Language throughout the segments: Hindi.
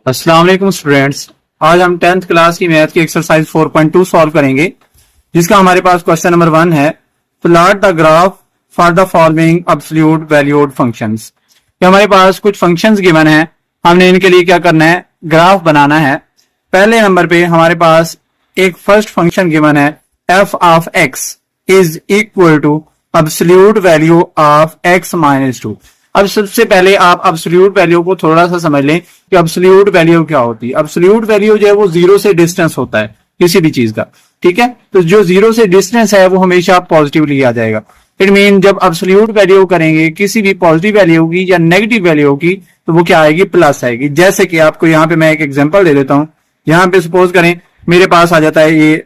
अस्सलाम वालेकुम स्टूडेंट्स। आज हम 10th क्लास की मैथ की एक्सरसाइज 4.2 सॉल्व करेंगे, जिसका हमारे पास क्वेश्चन नंबर 1 है, plot the graph for the following absolute valued functions. ये हमारे पास कुछ फंक्शंस गिवन है, हमने इनके लिए क्या करना है, ग्राफ बनाना है। पहले नंबर पे हमारे पास एक फर्स्ट फंक्शन गिवन है, f of x is equal to absolute value of x minus 2। अब सबसे पहले आप एब्सोल्यूट वैल्यू को थोड़ा सा समझ लें कि एब्सोल्यूट वैल्यू क्या होती है। एब्सोल्यूट वैल्यू जो है वो जीरो से डिस्टेंस होता है किसी भी चीज का, ठीक है। तो जो जीरो से डिस्टेंस है वो हमेशा पॉजिटिव लिया जाएगा। इट मीन जब एब्सोल्यूट वैल्यू करेंगे किसी भी पॉजिटिव वैल्यू की या नेगेटिव वैल्यू की, तो वो क्या आएगी, प्लस आएगी। जैसे कि आपको यहाँ पे मैं एक एग्जांपल दे देता हूँ। यहाँ पे सपोज करें मेरे पास आ जाता है ये,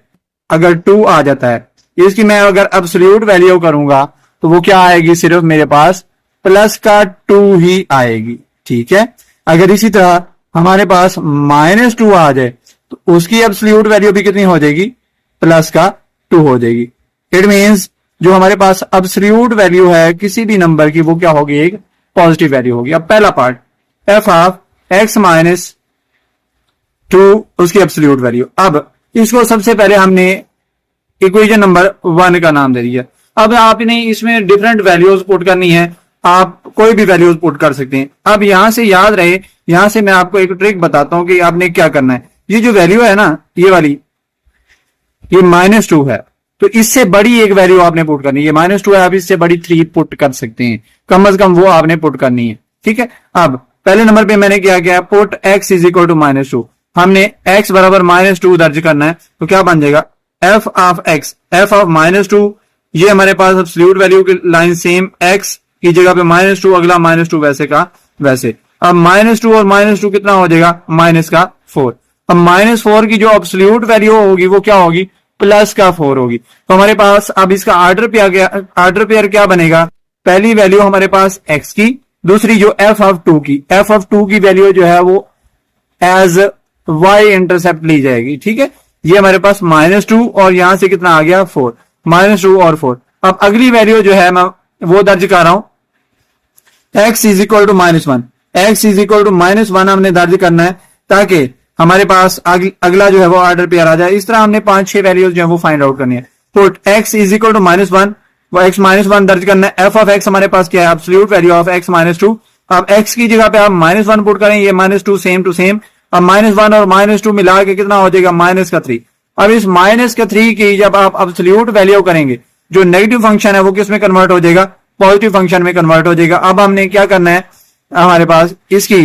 अगर 2 आ जाता है, इसकी मैं अगर एब्सोल्यूट वैल्यू करूंगा तो वो क्या आएगी, सिर्फ मेरे पास प्लस का 2 ही आएगी, ठीक है। अगर इसी तरह हमारे पास -2 आ जाए तो उसकी एब्सोल्यूट वैल्यू भी कितनी हो जाएगी, प्लस का 2 हो जाएगी। इट मींस जो हमारे पास एब्सोल्यूट वैल्यू है किसी भी नंबर की, वो क्या होगी, एक पॉजिटिव वैल्यू होगी। अब पहला part f of x minus 2 उसकी एब्सोल्यूट वैल्यू। अब इसको सबसे पहले हमने इक्वेशन नंबर 1 का नाम दे दिया। अब आपने इसमें डिफरेंट वैल्यूज पुट करनी है, आप कोई भी वैल्यूज पुट कर सकते हैं। अब यहां से याद रहे, यहां से मैं आपको एक ट्रिक बताता हूं कि आपने क्या करना है। ये जो वैल्यू है ना, ये वाली, ये -2 है, तो इससे बड़ी एक वैल्यू आपने पुट करनी है। ये -2 है, आप इससे बड़ी 3 पुट कर सकते हैं, कम से कम वो आपने पुट करनी है, ठीक है। अब पहले नंबर पे मैंने क्या किया, put x is equal to -2। हमने x बराबर -2 दर्ज करना है, तो क्या बन जाएगा, f of x, f of -2, ये हमारे पास एब्सोल्यूट वैल्यू की लाइन सेम, x की जगह पे -2, अगला -2 वैसे का वैसे। अब -2 और -2 कितना हो जाएगा, माइनस का 4। अब -4 की जो एब्सोल्यूट वैल्यू होगी वो क्या होगी, प्लस का 4 होगी। तो हमारे पास अब इसका आर्डर पेयर क्या बनेगा, पहली वैल्यू हमारे पास x की, दूसरी जो f ऑफ 2 की, f ऑफ 2 की वैल्यू जो है वो एज y इंटरसेप्ट ली जाएगी, ठीक है। ये हमारे पास -2 और यहां से कितना आ गया, 4, -2 और 4। अब अगली वैल्यू जो है मैं वो दर्ज कर रहा हूं, x is equal to -1, x is equal to -1 हमने दर्ज करना है, ताकि हमारे पास अगला जो है वो ऑर्डर पेयर आ जाए। इस तरह हमने 5-6 वैल्यूज जो है वो फाइंड आउट करनी है। तो x इज इक्वल टू -1, वो x -1 दर्ज करना है। f ऑफ x हमारे पास क्या है, एब्सोल्यूट वैल्यू ऑफ x -2। अब x की जगह पे आप -1 पुट करें, ये -2 सेम टू सेम। अब -1 और -2 मिला के कितना हो जाएगा, -3। अब इस -3 की जब आप एब्सोल्यूट वैल्यू करेंगे, जो नेगेटिव फंक्शन है वो किस में कन्वर्ट हो जाएगा, पॉजिटिव फंक्शन में कन्वर्ट हो जाएगा। अब हमने क्या करना है, हमारे पास इसकी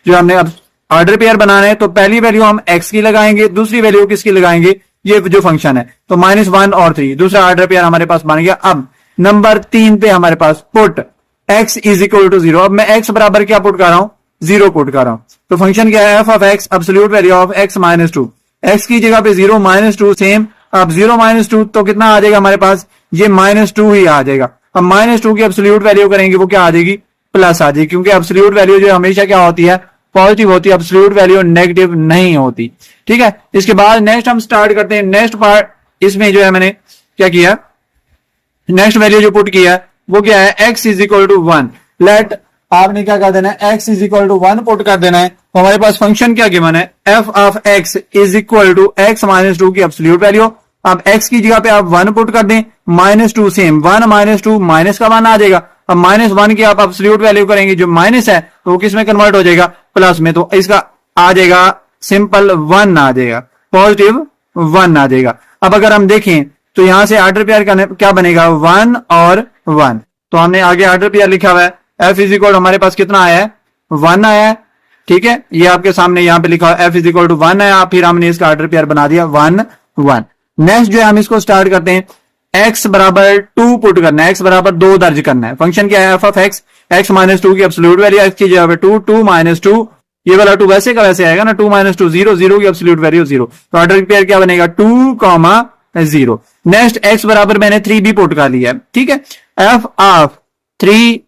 जो हमने अब ऑर्डर पेयर बनाना है, तो पहली वैल्यू हम x की लगाएंगे, दूसरी वैल्यू किसकी लगाएंगे, ये जो फंक्शन है, तो -1 और 3, दूसरा ऑर्डर पेयर हमारे पास बन गया। अब नंबर 3 पे हमारे पास put x is equal to 0। अब मैं x बराबर क्या पुट कर रहा हूं, 0 पुट कर रहा हूं। तो फंक्शन क्या है, f of x absolute value of x -2, x की जगह पे 0 -2 सेम। अब 0 -2 तो कितना आ जाएगा हमारे पास, ये -2 ही आ जाएगा। अब -2 की एब्सोल्यूट वैल्यू करेंगे वो क्या आ जाएगी, प्लस आ जाएगी, क्योंकि एब्सोल्यूट वैल्यू जो हमेशा क्या होती है, पॉजिटिव होती है, एब्सोल्यूट वैल्यू नेगेटिव नहीं होती, ठीक है। इसके बाद नेक्स्ट हम स्टार्ट करते हैं। नेक्स्ट पार्ट इसमें जो है मैंने क्या किया, नेक्स्ट वैल्यू जो पुट किया वो क्या है, x is equal to 1। Let आपने क्या कर देना है, x is equal to 1 put कर देना है। तो हमारे पास फंक्शन क्या गिवन है, f of x is equal to x -2 की एब्सोल्यूट वैल्यू। अब x की जगह पे आप 1 पुट कर दें, -2 सेम, 1 -2 माइनस का 1 आ जाएगा। अब -1 की आप एब्सोल्यूट वैल्यू करेंगे, जो माइनस है तो वो किस में कन्वर्ट हो जाएगा, प्लस में। तो इसका आ जाएगा सिंपल 1 आ जाएगा, पॉजिटिव 1 आ जाएगा। अब अगर हम देखें तो यहां से ऑर्डर पेयर क्या बनेगा, 1 और 1। तो हमने आगे ऑर्डर पेयर लिखा हुआ है, f इज इक्वल हमारे पास कितना आया है, 1 आया है, ठीक है। ये आपके सामने यहाँ पे लिखा है f इज इक्वल टू 1 आया, फिर हमने इसका ऑर्डर पेयर बना दिया 1 1। नेक्स्ट जो है हम इसको स्टार्ट करते हैं, x बराबर 2 पुट करना है, x बराबर 2 दर्ज करना है। फंक्शन क्या है, f ऑफ x, x -2 की एब्सोल्यूट वैल्यू, x की जगह पे 2, 2 -2, ये वाला 2 वैसे का वैसे आएगा ना, 2 -2 0, 0 की एब्सोल्यूट वैल्यू 0। तो ऑर्डर पेयर क्या बनेगा, 2, 0। नेक्स्ट x बराबर मैंने 3 भी पुट कर लिया है, ठीक है। f of 3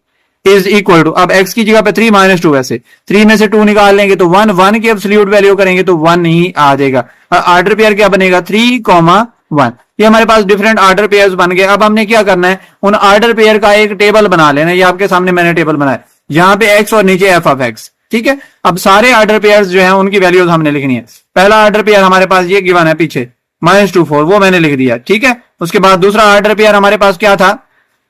is equal to, अब x की जगह पे 3 -2 वैसे, 3 में से 2 निकाल लेंगे तो 1, 1 की एब्सोल्यूट वैल्यू करेंगे तो 1 ही आ जाएगा। ऑर्डर पेयर क्या बनेगा, 3, 1। ये हमारे पास डिफरेंट ऑर्डर पेयर्स बन गए। अब हमने क्या करना है, उन ऑर्डर पेयर का एक टेबल बना लेना। ये आपके सामने मैंने टेबल बनाया, यहाँ पे x और नीचे f ऑफ x। ठीक है, अब सारे ऑर्डर पेयर्स जो है उनकी वैल्यूज हमने लिखनी है। पहला ऑर्डर पेयर हमारे पास ये गिवन है पीछे -2 4, वो मैंने लिख दिया। ठीक है, उसके बाद दूसरा ऑर्डर पेयर हमारे पास क्या था,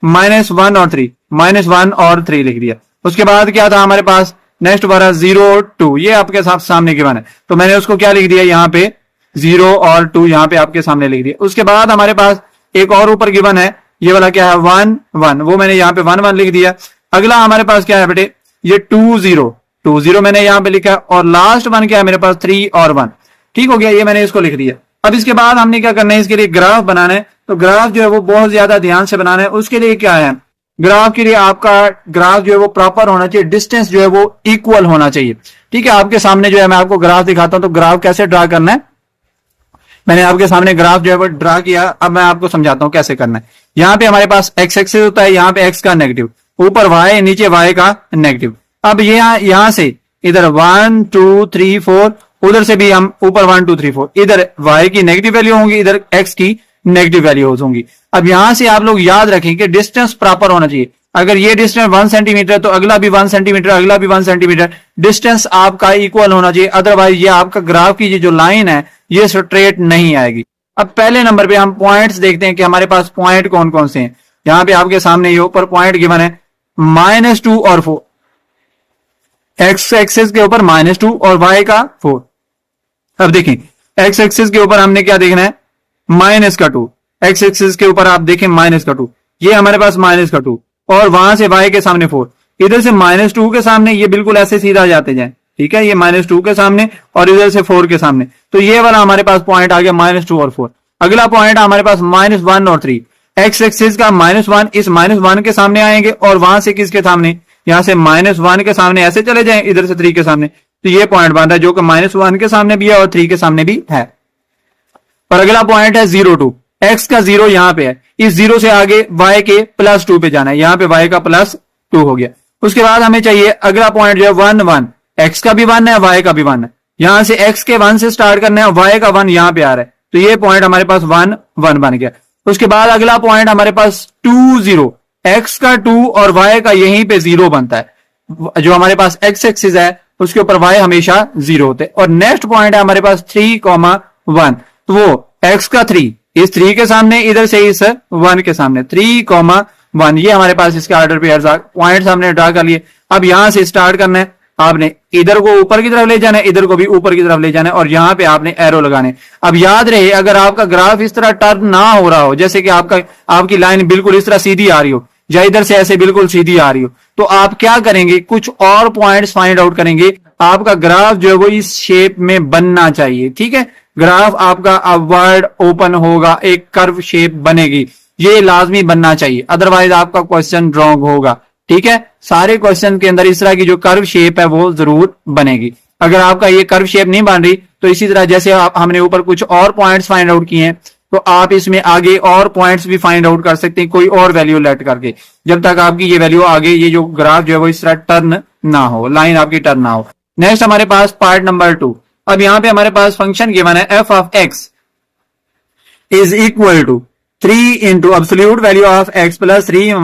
-1 और 3, -1 और 3 लिख दिया। उसके बाद क्या था हमारे पास, नेक्स्ट वाला 0 2, ये आपके सामने गिवन है, तो मैंने उसको क्या लिख दिया यहाँ पे 0 और 2 यहाँ पे आपके सामने लिख दिया। उसके बाद हमारे पास एक और ऊपर गिवन है, ये वाला क्या है 1 1, वो मैंने यहाँ पे 1 1 लिख दिया। अगला हमारे पास क्या है बेटे, ये 2 0 मैंने यहाँ पे लिखा, और लास्ट वन क्या है मेरे पास 3 और 1। ठीक हो गया, ये मैंने इसको लिख दिया। अब इसके बाद हमने क्या करना है, इसके लिए ग्राफ बनाना है। तो ग्राफ जो है वो बहुत ज्यादा ध्यान से बनाना है। उसके लिए क्या है, ग्राफ के लिए आपका ग्राफ जो है वो प्रॉपर होना चाहिए, डिस्टेंस जो है वो इक्वल होना चाहिए। ठीक है, आपके सामने जो है मैं आपको ग्राफ दिखाता हूं, तो ग्राफ कैसे ड्रा करना है, मैंने आपके सामने ग्राफ जो है वो ड्रा किया। अब मैं आपको समझाता हूं कैसे करना है। यहाँ पे हमारे पास एक्स एक्सिस होता है, यहाँ पे एक्स का नेगेटिव, ऊपर वाई, नीचे वाई का नेगेटिव। अब ये यहां से इधर 1 2 3 4, उधर से भी हम ऊपर 1 2 3 4, इधर वाई की नेगेटिव वैल्यू होंगी, इधर एक्स की नेगेटिव वैल्यूज होंगी। अब यहां से आप लोग याद रखें कि डिस्टेंस प्रॉपर होना चाहिए। अगर ये डिस्टेंस 1 सेंटीमीटर तो अगला भी 1 सेंटीमीटर, अगला भी 1 सेंटीमीटर, डिस्टेंस आपका इक्वल होना चाहिए। अदरवाइज ये आपका ग्राफ की जो लाइन है ये स्ट्रेट नहीं आएगी। अब पहले नंबर पे हम पॉइंट्स देखते हैं कि हमारे पास पॉइंट कौन कौन से हैं। यहां पे आपके सामने ये ऊपर पॉइंट गिवन है -2 और 4, एक्स एक्सिस के ऊपर -2 और वाई का 4। अब देखें एक्स एक्सिस के ऊपर हमने क्या देखना है, -2, एक्स एक्सिस के ऊपर आप देखें -2, ये हमारे पास -2, और वहां से वाई के सामने 4, इधर से -2 के सामने ये बिल्कुल ऐसे सीधा जाते जाए। ठीक है, ये -2 के सामने और इधर से 4 के सामने, तो ये वाला हमारे पास पॉइंट आ गया -2 और 4। अगला पॉइंट हमारे पास -1 और 3, एक्स एक्सिस का -1 इस -1 के सामने आएंगे, और वहां से किसके सामने, यहां से -1 के सामने ऐसे चले जाएं, इधर से 3 के सामने, तो ये पॉइंट बन रहा है जो कि -1 के सामने भी है और 3 के सामने भी है। और अगला पॉइंट है 0 2, एक्स का 0 यहां पे है, इस 0 से आगे y के +2 पे जाना है, यहां पे y का +2 हो गया। उसके बाद हमें चाहिए अगला पॉइंट जो है 1 1, x का भी 1 है, y का भी 1 है, यहां से x के 1 से स्टार्ट करना है, y का 1 यहां पे आ रहा है, तो ये पॉइंट हमारे पास 1 1 बन गया। उसके बाद अगला पॉइंट हमारे पास 2 0, x का 2 और y का यहीं पे 0 बनता है। जो हमारे पास x एक्सिस है उसके ऊपर y हमेशा 0 होते हैं। और नेक्स्ट पॉइंट है हमारे पास 3 1, तो वो x का 3 इस 3 के सामने, इधर से इस 1 के सामने, 3 1, ये हमारे पास इसके ऑर्डर पेयर्स पॉइंट्स हमने ड्रा कर लिए। अब यहां से स्टार्ट करना है, आपने इधर को ऊपर की तरफ ले जाना है, इधर को भी ऊपर की तरफ ले जाना है, और यहां पे आपने एरो लगाने। अब याद रहे अगर आपका ग्राफ इस तरह टर्न ना हो रहा हो, जैसे कि आपकी लाइन बिल्कुल इस तरह सीधी आ रही हो, या इधर से ऐसे बिल्कुल सीधी आ रही हो, तो आप क्या करेंगे, कुछ और पॉइंट्स फाइंड आउट करेंगे। आपका ग्राफ जो है वो इस शेप में बनना चाहिए। ठीक है, ग्राफ आपका अपवर्ड ओपन होगा, एक कर्व शेप बनेगी, ये लाजमी बनना चाहिए, अदरवाइज आपका क्वेश्चन रॉन्ग होगा। ठीक है, सारे क्वेश्चन के अंदर इस तरह की जो कर्व शेप है वो जरूर बनेगी। अगर आपका ये कर्व शेप नहीं बन रही तो इसी तरह जैसे हमने ऊपर कुछ और पॉइंट्स फाइंड आउट किए हैं, तो आप इसमें आगे और पॉइंट्स भी फाइंड आउट कर सकते हैं, कोई और वैल्यू लेट करके, जब तक आपकी ये वैल्यू आगे, ये जो ग्राफ जो है वो इस तरह टर्न ना हो, लाइन आपकी टर्न ना हो। नेक्स्ट हमारे पास पार्ट नंबर 2। अब यहां पे हमारे पास फंक्शन गिवन है f of x is equal to 3 into absolute value of x plus 3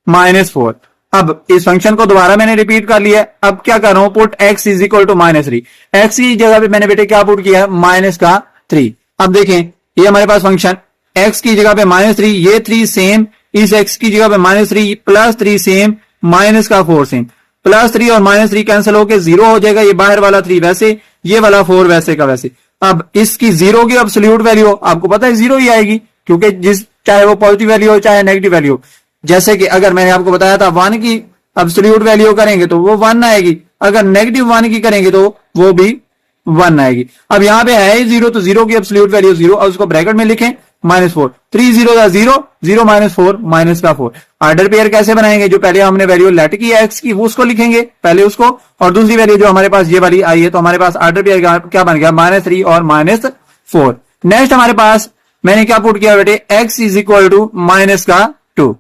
minus 4। अब इस फंक्शन को दोबारा मैंने रिपीट कर लिया है। अब क्या कर रहा हूं, put x is equal to -3, x की जगह पे मैंने बेटे क्या पुट किया है, -3। अब देखें ये हमारे पास फंक्शन x की जगह पे -3, ये 3 सेम, इस x की जगह पे -3 प्लस 3 सेम, माइनस का 4 सेम, +3 और -3 कैंसिल होकर 0 हो जाएगा, ये बाहर वाला 3 वैसे, ये वाला 4 वैसे का वैसे। अब इसकी 0 की एब्सोल्यूट वैल्यू आपको पता है 0 ही आएगी, क्योंकि चाहे वो पॉजिटिव वैल्यू हो चाहे नेगेटिव वैल्यू हो। जैसे कि अगर मैंने आपको बताया था 1 की एब्सोल्यूट वैल्यू करेंगे तो वो 1 आएगी, अगर नेगेटिव 1 की करेंगे तो वो भी 1 आएगी। अब यहां पे है 0, तो 0 की एब्सोल्यूट वैल्यू 0, और उसको ब्रैकेट में लिखें -4, 3 0 0, 0 -4 माइनस का 4। ऑर्डर पेयर कैसे बनाएंगे, जो पहले हमने वैल्यू लेट की है x की वो उसको लिखेंगे पहले उसको, और दूसरी वैल्यू जो हमारे पास ये वाली आई है, तो हमारे पास ऑर्डर पेयर क्या बन गया, -3 और -4। नेक्स्ट हमारे पास मैंने क्या पुट किया बेटे, x इज इक्वल टू -2।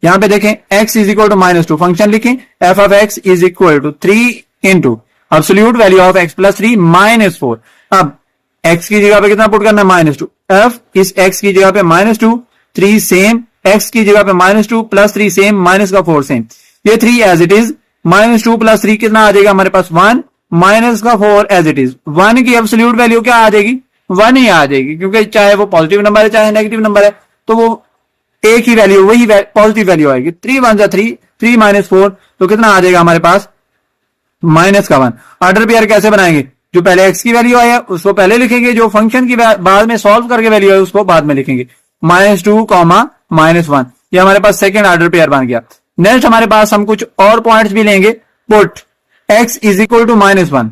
यहां पे देखें x is equal to -2, function लिखें f of x is equal to 3 into absolute value of x plus 3 -4। अब x की जगह पे कितना पुट करना है, -2, f इस x की जगह पे -2, 3 सेम, x की जगह पे -2 प्लस 3 सेम, माइनस का 4 सेम, ये 3 एज इट इज -2 + 3 कितना आ जाएगा हमारे पास 1 माइनस का 4 एज इट इज। 1 की एब्सोल्यूट वैल्यू क्या आ जाएगी? 1 ही आ जाएगी, क्योंकि चाहे वो पॉजिटिव नंबर है चाहे नेगेटिव नंबर है तो वो एक ही वैल्यू, वही पॉजिटिव वैल्यू आएगी। 3 × 1 = 3, 3 - 4 तो कितना आ जाएगा हमारे पास? -1। ऑर्डर पेयर कैसे बनाएंगे? जो पहले x की वैल्यू आया उसको पहले लिखेंगे, जो फंक्शन की बाद में सॉल्व करके वैल्यू है उसको बाद में लिखेंगे। -2, -1 ये हमारे पास सेकेंड ऑर्डर पेयर बन गया। नेक्स्ट हमारे पास हम कुछ और पॉइंट्स भी लेंगे। पुट x = -1,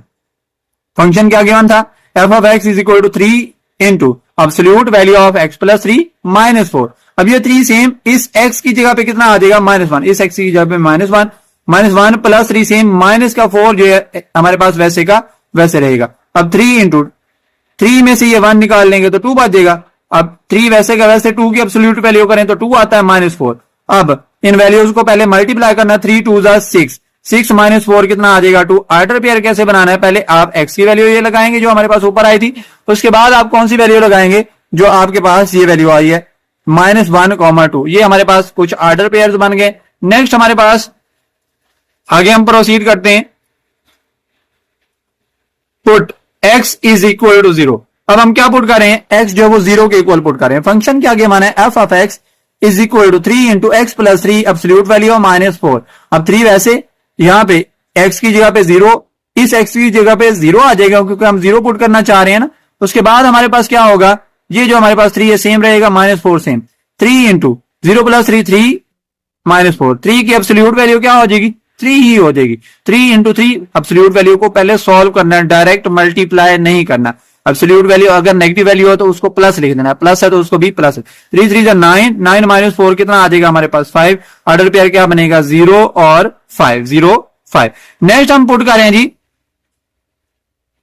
फंक्शन क्या गिवन था? f(x) = 3 * absolute value of x + 3 -4। अब ये 3 सेम इस x की जगह पे कितना आ जाएगा? -1। इस x की जगह पे -1 + 3 सेम माइनस का 4 जो है हमारे पास वैसे का वैसे रहेगा। अब 3 * 3 में से ये 1 निकाल लेंगे तो 2 बचेगा। अब 3 वैसे का वैसे 2 की एब्सोल्यूट वैल्यू करें तो 2 आता है -4। अब इन वैल्यूज को पहले मल्टीप्लाई करना, 3 × 2 = 6, 6 - 4 कितना आ जाएगा? 2। ऑर्डर पेयर कैसे बनाना है? पहले आप x की वैल्यू ये लगाएंगे जो हमारे पास ऊपर आई थी, उसके बाद आप कौन सी वैल्यू लगाएंगे? जो आपके पास ये वैल्यू आई है -1, 2। ये हमारे पास कुछ ऑर्डर पेयर्स बन गए। नेक्स्ट हमारे पास आगे हम प्रोसीड करते हैं। Put x = 0। अब हम क्या पुट कर रहे हैं? x जो है वो 0 के इक्वल पुट कर रहे हैं। फंक्शन क्या आगे माना है? f(x) = 3 * x + 3 absolute value of -4। अब 3 वैसे यहां पे x की जगह पे 0, इस x की जगह पे 0 आ जाएगा क्योंकि हम 0 पुट करना चाह रहे हैं ना। उसके बाद हमारे पास क्या होगा? ये जो हमारे पास 3 है सेम रहेगा, -4 सेम। 3 * 0 + 3 3 -4। 3 की एब्सोल्यूट वैल्यू क्या हो जाएगी? 3 ही हो जाएगी। 3 × 3 एब्सोल्यूट वैल्यू को पहले सॉल्व करना है, डायरेक्ट मल्टीप्लाई नहीं करना। एब्सोल्यूट वैल्यू अगर नेगेटिव वैल्यू हो तो उसको प्लस लिख देना है, प्लस है तो उसको भी प्लस। 3 × 3 = 9, 9 - 4 कितना आ जाएगा हमारे पास? 5। ऑर्डर पेयर क्या बनेगा? 0 और 5, 0 5। नेक्स्ट हम पुट करें जी,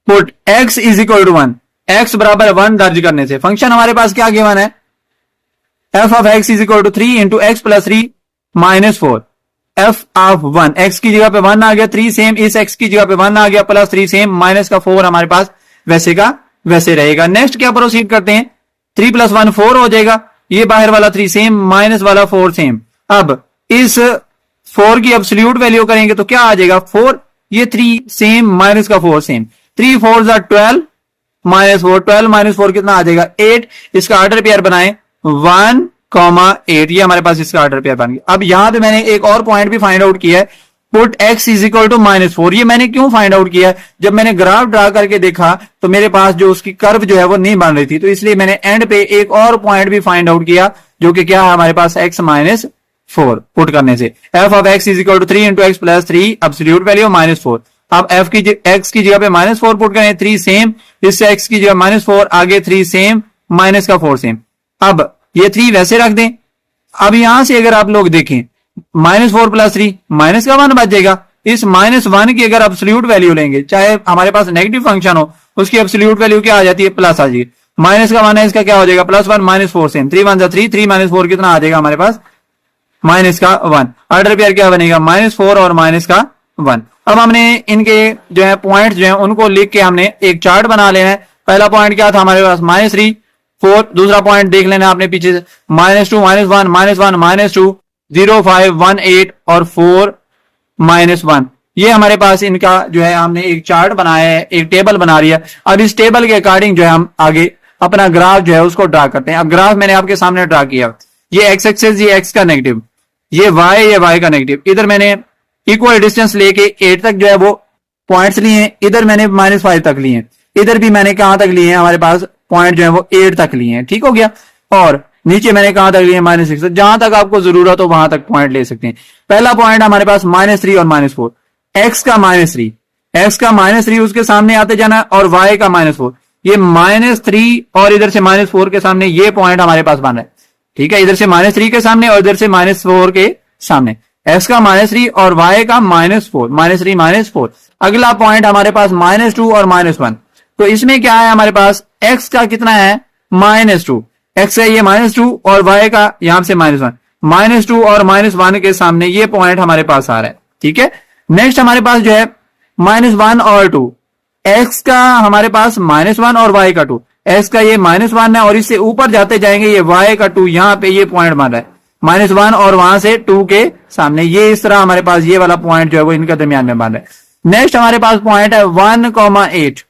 पुट x = 1, x = 1 दर्ज करने से फंक्शन हमारे पास क्या गिवन है? f(x) = 3 * x + 3 -4। f(1) x की जगह पे 1 आ गया, 3 सेम इस x की जगह पे 1 आ गया, +3 सेम माइनस का 4 हमारे पास वैसे का वैसे रहेगा। नेक्स्ट क्या प्रोसीड करते हैं? 3 + 1 4 हो जाएगा। ये बाहर वाला 3 सेम, माइनस वाला 4 सेम। अब इस 4 की एब्सोल्यूट वैल्यू करेंगे तो क्या आ जाएगा? 4, ये 3 सेम माइनस का 4 सेम। 3 × 4 = 12 -4, 12 - 4 कितना आ जाएगा? 8। इसका ऑर्डर पेयर बनाए 1, 8। ये हमारे पास इसका ऑर्डर पेयर बन गया। अब यहां पे मैंने एक और पॉइंट भी फाइंड आउट किया है। Put x = -4। ये मैंने क्यों फाइंड आउट किया है? जब मैंने ग्राफ ड्रा करके देखा तो मेरे पास जो उसकी कर्व जो है वो नहीं बन रही थी, तो इसलिए मैंने एंड पे एक और पॉइंट भी फाइंड आउट किया जो कि क्या है हमारे पास? x - 4 पुट करने से f(x) = 3 * x + 3 एब्सोल्यूट वैल्यू -4। अब x की जगह पे -4 पुट करें, 3 सेम, इससे x की जगह -4 आगे 3 सेम माइनस का 4 सेम। अब ये 3 वैसे रख दें। अब यहां से अगर आप लोग देखें -4 + 3 माइनस का 1 बच जाएगा। इस -1 की अगर एब्सोल्यूट वैल्यू लेंगे, चाहे हमारे पास नेगेटिव फंक्शन हो, उसकी एब्सोल्यूट वैल्यू क्या आ जाती है? प्लस आ जाएगी। माइनस का 1 है, इसका क्या हो जाएगा? +1 - 4 सेम। 3 × 1 = 3, 3 - 4 कितना आ जाएगा हमारे पास? माइनस का 1। ऑर्डर पेयर क्या बनेगा? -4 और माइनस का 1। अब हमने इनके जो है पॉइंट जो है उनको लिख के हमने एक चार्ट बना लेना है। पहला पॉइंट क्या था हमारे पास? -3 4। दूसरा पॉइंट देख लेना आपने पीछे से, -2 -1 -1 -2 0 5 1 8 और 4 -1। ये हमारे पास इनका जो है हमने एक चार्ट बनाया है, एक टेबल बना रही है। अब इस टेबल के अकॉर्डिंग जो है हम आगे अपना ग्राफ जो है उसको ड्रा करते हैं। अब ग्राफ मैंने आपके सामने ड्रा किया। ये एक्स एक्सेस, ये एक्स का नेगेटिव, ये वाई का नेगेटिव। इधर मैंने इक्वल डिस्टेंस लेके 8 तक जो है वो पॉइंट्स लिए, इधर मैंने -5 तक लिए, इधर भी मैंने कहां तक लिए हैं? हमारे पास पॉइंट जो है वो 8 तक लिए हैं। ठीक हो गया। और नीचे मैंने कहां तक लिए? -6 तक। जहां तक आपको जरूरत हो वहां तक पॉइंट ले सकते हैं। पहला पॉइंट हमारे पास -3 और -4। एक्स का -3, एक्स का -3 उसके सामने आते जाना, और वाई का -4। ये -3 और इधर से -4 के सामने ये पॉइंट हमारे पास बन रहा है। ठीक है, इधर से -3 के सामने और इधर से -4 के सामने। एक्स का -3 और वाई का -4, -3 -4। अगला पॉइंट हमारे पास -2 और -1। तो इसमें क्या है हमारे पास? एक्स का कितना है? -2। एक्स है ये -2 और वाई का यहां से -1। -2 और -1 के सामने ये पॉइंट हमारे पास आ रहा है। ठीक है। नेक्स्ट हमारे पास जो है -1 और 2। एक्स का हमारे पास -1 और वाई का 2। एक्स का ये -1 है और इससे ऊपर जाते जाएंगे ये वाई का 2, यहां पे ये पॉइंट बन रहा है। -1 और वहां से 2 के सामने, ये इस तरह हमारे पास ये वाला पॉइंट जो है वो इनका दरमियान में बन रहा है। नेक्स्ट हमारे पास पॉइंट है 1,8,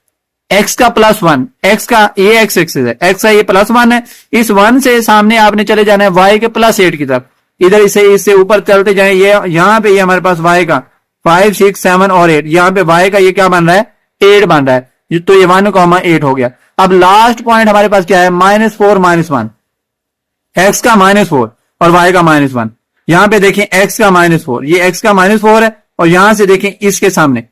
एक्स का +1, एक्स का ये एक्स एक्सिस है, एक्स का ये +1 है, इस 1 से सामने आपने चले जाना है वाई के +8 की तरफ, इधर इससे ऊपर चलते जाए, ये यहां पे ये हमारे पास वाई का 5, 6, 7 और 8, यहां पे वाई का ये क्या बन रहा है, 8 बन रहा है, तो ये 1,8 हो गया। अब लास्ट पॉइंट हमारे पास क्या है, -4, -1, एक्स का -4 और वाई का -1, यहां पे देखें एक्स का -4, ये एक्स का -4 है, और यहां से देखें इसके सामने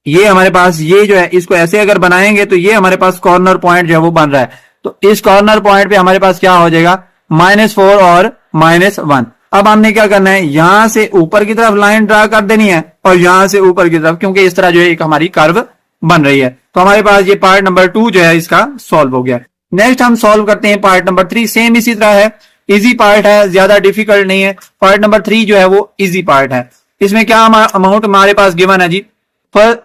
ये हमारे पास ये जो है, इसको ऐसे अगर बनाएंगे तो ये हमारे पास कॉर्नर पॉइंट जो है वो बन रहा है, तो इस कॉर्नर पॉइंट पे हमारे पास क्या हो जाएगा, -4 और -1। अब हमने क्या करना है, यहां से ऊपर की तरफ लाइन ड्रा कर देनी है और यहां से ऊपर की तरफ, क्योंकि इस तरह जो है एक हमारी कर्व बन रही है। तो हमारे पास ये पार्ट नंबर 2 जो है इसका सॉल्व हो गया। नेक्स्ट हम सॉल्व करते हैं पार्ट नंबर 3, सेम इसी तरह है, इजी पार्ट है, ज्यादा डिफिकल्ट नहीं है। पार्ट नंबर 3 जो है वो इजी पार्ट है। इसमें क्या अमाउंट हमारे पास गिवन है जी, for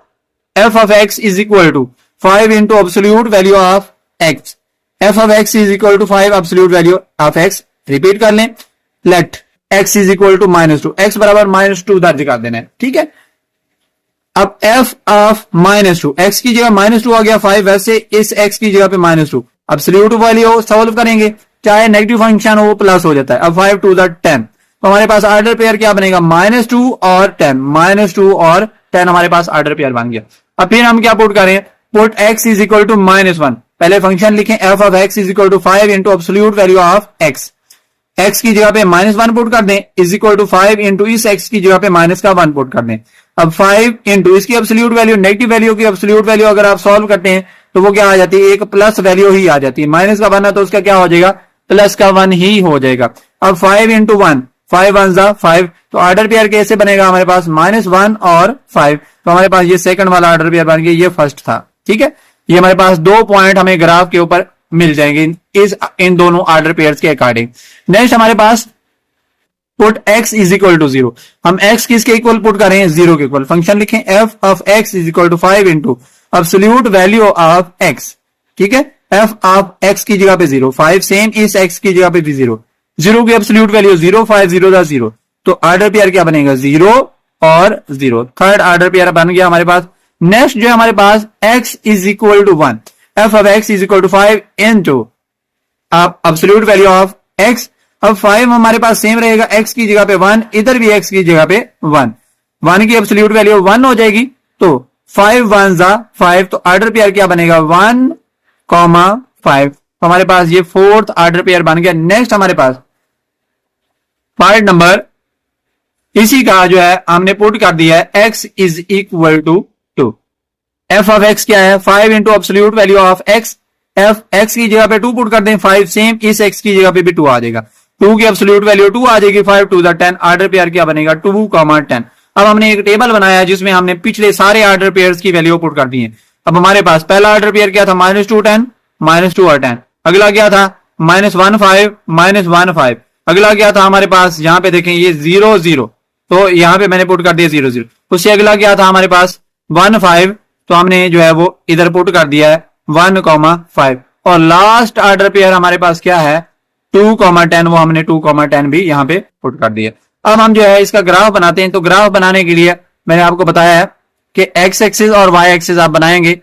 f of x is equal to 5 into absolute value of x, f of x is equal to 5 absolute value of x, repeat कर लें, let x is equal to -2, x बराबर -2 दर्ज कर देना है, ठीक है। अब f of -2, x की जगह -2 आ गया 5, वैसे इस x की जगह पे -2, एब्सोल्यूट वैल्यू सॉल्व करेंगे, चाहे नेगेटिव फंक्शन हो प्लस हो जाता है। अब 5 to the 10, तो हमारे पास ऑर्डर पेयर क्या बनेगा, -2 और 10, -2 और 10 हमारे पास ऑर्डर पेयर बन गया। अब फिर हम क्या पुट करें, put x is equal to -1, पहले फंक्शन लिखें, f of x is equal to 5 into absolute value of x, x की जगह पे -1 पुट कर दें, इज इक्वल टू 5 इंटू इस x की जगह पे -1 पुट कर दें। अब 5 इंटू इसकी एब्सोल्यूट वैल्यू, नेगेटिव वैल्यू की एब्सोल्यूट वैल्यू अगर आप सॉल्व करते हैं तो वो क्या आ जाती है, एक प्लस वैल्यू ही आ जाती है, माइनस का 1 है तो उसका क्या हो जाएगा, प्लस का 1 ही हो जाएगा। अब 5 इंटू 1, 5 1 5, तो ऑर्डर पेयर कैसे बनेगा हमारे पास, -1 और 5, तो हमारे पास ये सेकंड वाला ऑर्डर पेयर बन गया, ये फर्स्ट था, ठीक है। ये हमारे पास 2 पॉइंट हमें ग्राफ के ऊपर मिल जाएंगे इन दोनों ऑर्डर पेयर्स के अकॉर्डिंग। नेक्स्ट हमारे पास put x is equal to 0, हम x किसके इक्वल पुट करें, 0 के इक्वल, फंक्शन लिखें f of x is equal to 5 into absolute value of x, ठीक है, f ऑफ x की जगह पे 0, 5 सेम इस x की जगह पे भी 0, 0 की एब्सोल्यूट वैल्यू 0, 5 0 दा 0, तो ऑर्डर पेयर क्या बनेगा, 0 और 0, थर्ड ऑर्डर पेयर बन गया हमारे पास। नेक्स्ट जो हमारे पास x is equal to 1, f of x is equal to 5 into absolute value of x, अब 5 हमारे पास सेम रहेगा, x की जगह पे 1, इधर भी x की जगह पे 1 की एब्सोल्यूट वैल्यू 1 हो जाएगी, तो 5 1 5, तो ऑर्डर पेयर क्या बनेगा, 1, 5, तो हमारे पास ये फोर्थ ऑर्डर पेयर बन गया। नेक्स्ट हमारे पास पार्ट नंबर इसी का जो है हमने पुट कर दिया है, x is equal to 2, f of x क्या है, 5 into absolute value of x, f x की जगह पे 2 पुट कर दें, 5 सेम इस x की जगह पे भी 2 आ जाएगा, 2 की एब्सोल्यूट वैल्यू 2 आ जाएगी, 5 to the 10, ऑर्डर पेयर क्या बनेगा, 2, 10। अब हमने एक टेबल बनाया है जिसमें हमने पिछले सारे ऑर्डर पेयर्स की वैल्यू पुट कर दी है। अब हमारे पास पहला ऑर्डर पेयर क्या था, -2 10, -2 और 10, अगला क्या था, -1 5, -1 5, अगला क्या था हमारे पास, यहाँ पे देखें ये 0 0, तो यहाँ पे मैंने पुट कर दिया 0 0, उससे अगला क्या था हमारे पास 1 5, तो हमने जो है वो इधर पुट कर दिया है 1, 5, और लास्ट ऑर्डर पेयर हमारे पास क्या है 2, 10, वो हमने 2, 10 भी यहाँ पे पुट कर दिया। अब हम जो है इसका ग्राफ बनाते हैं, तो ग्राफ बनाने के लिए मैंने आपको बताया है कि x एक्सिस और y एक्सिस आप बनाएंगे,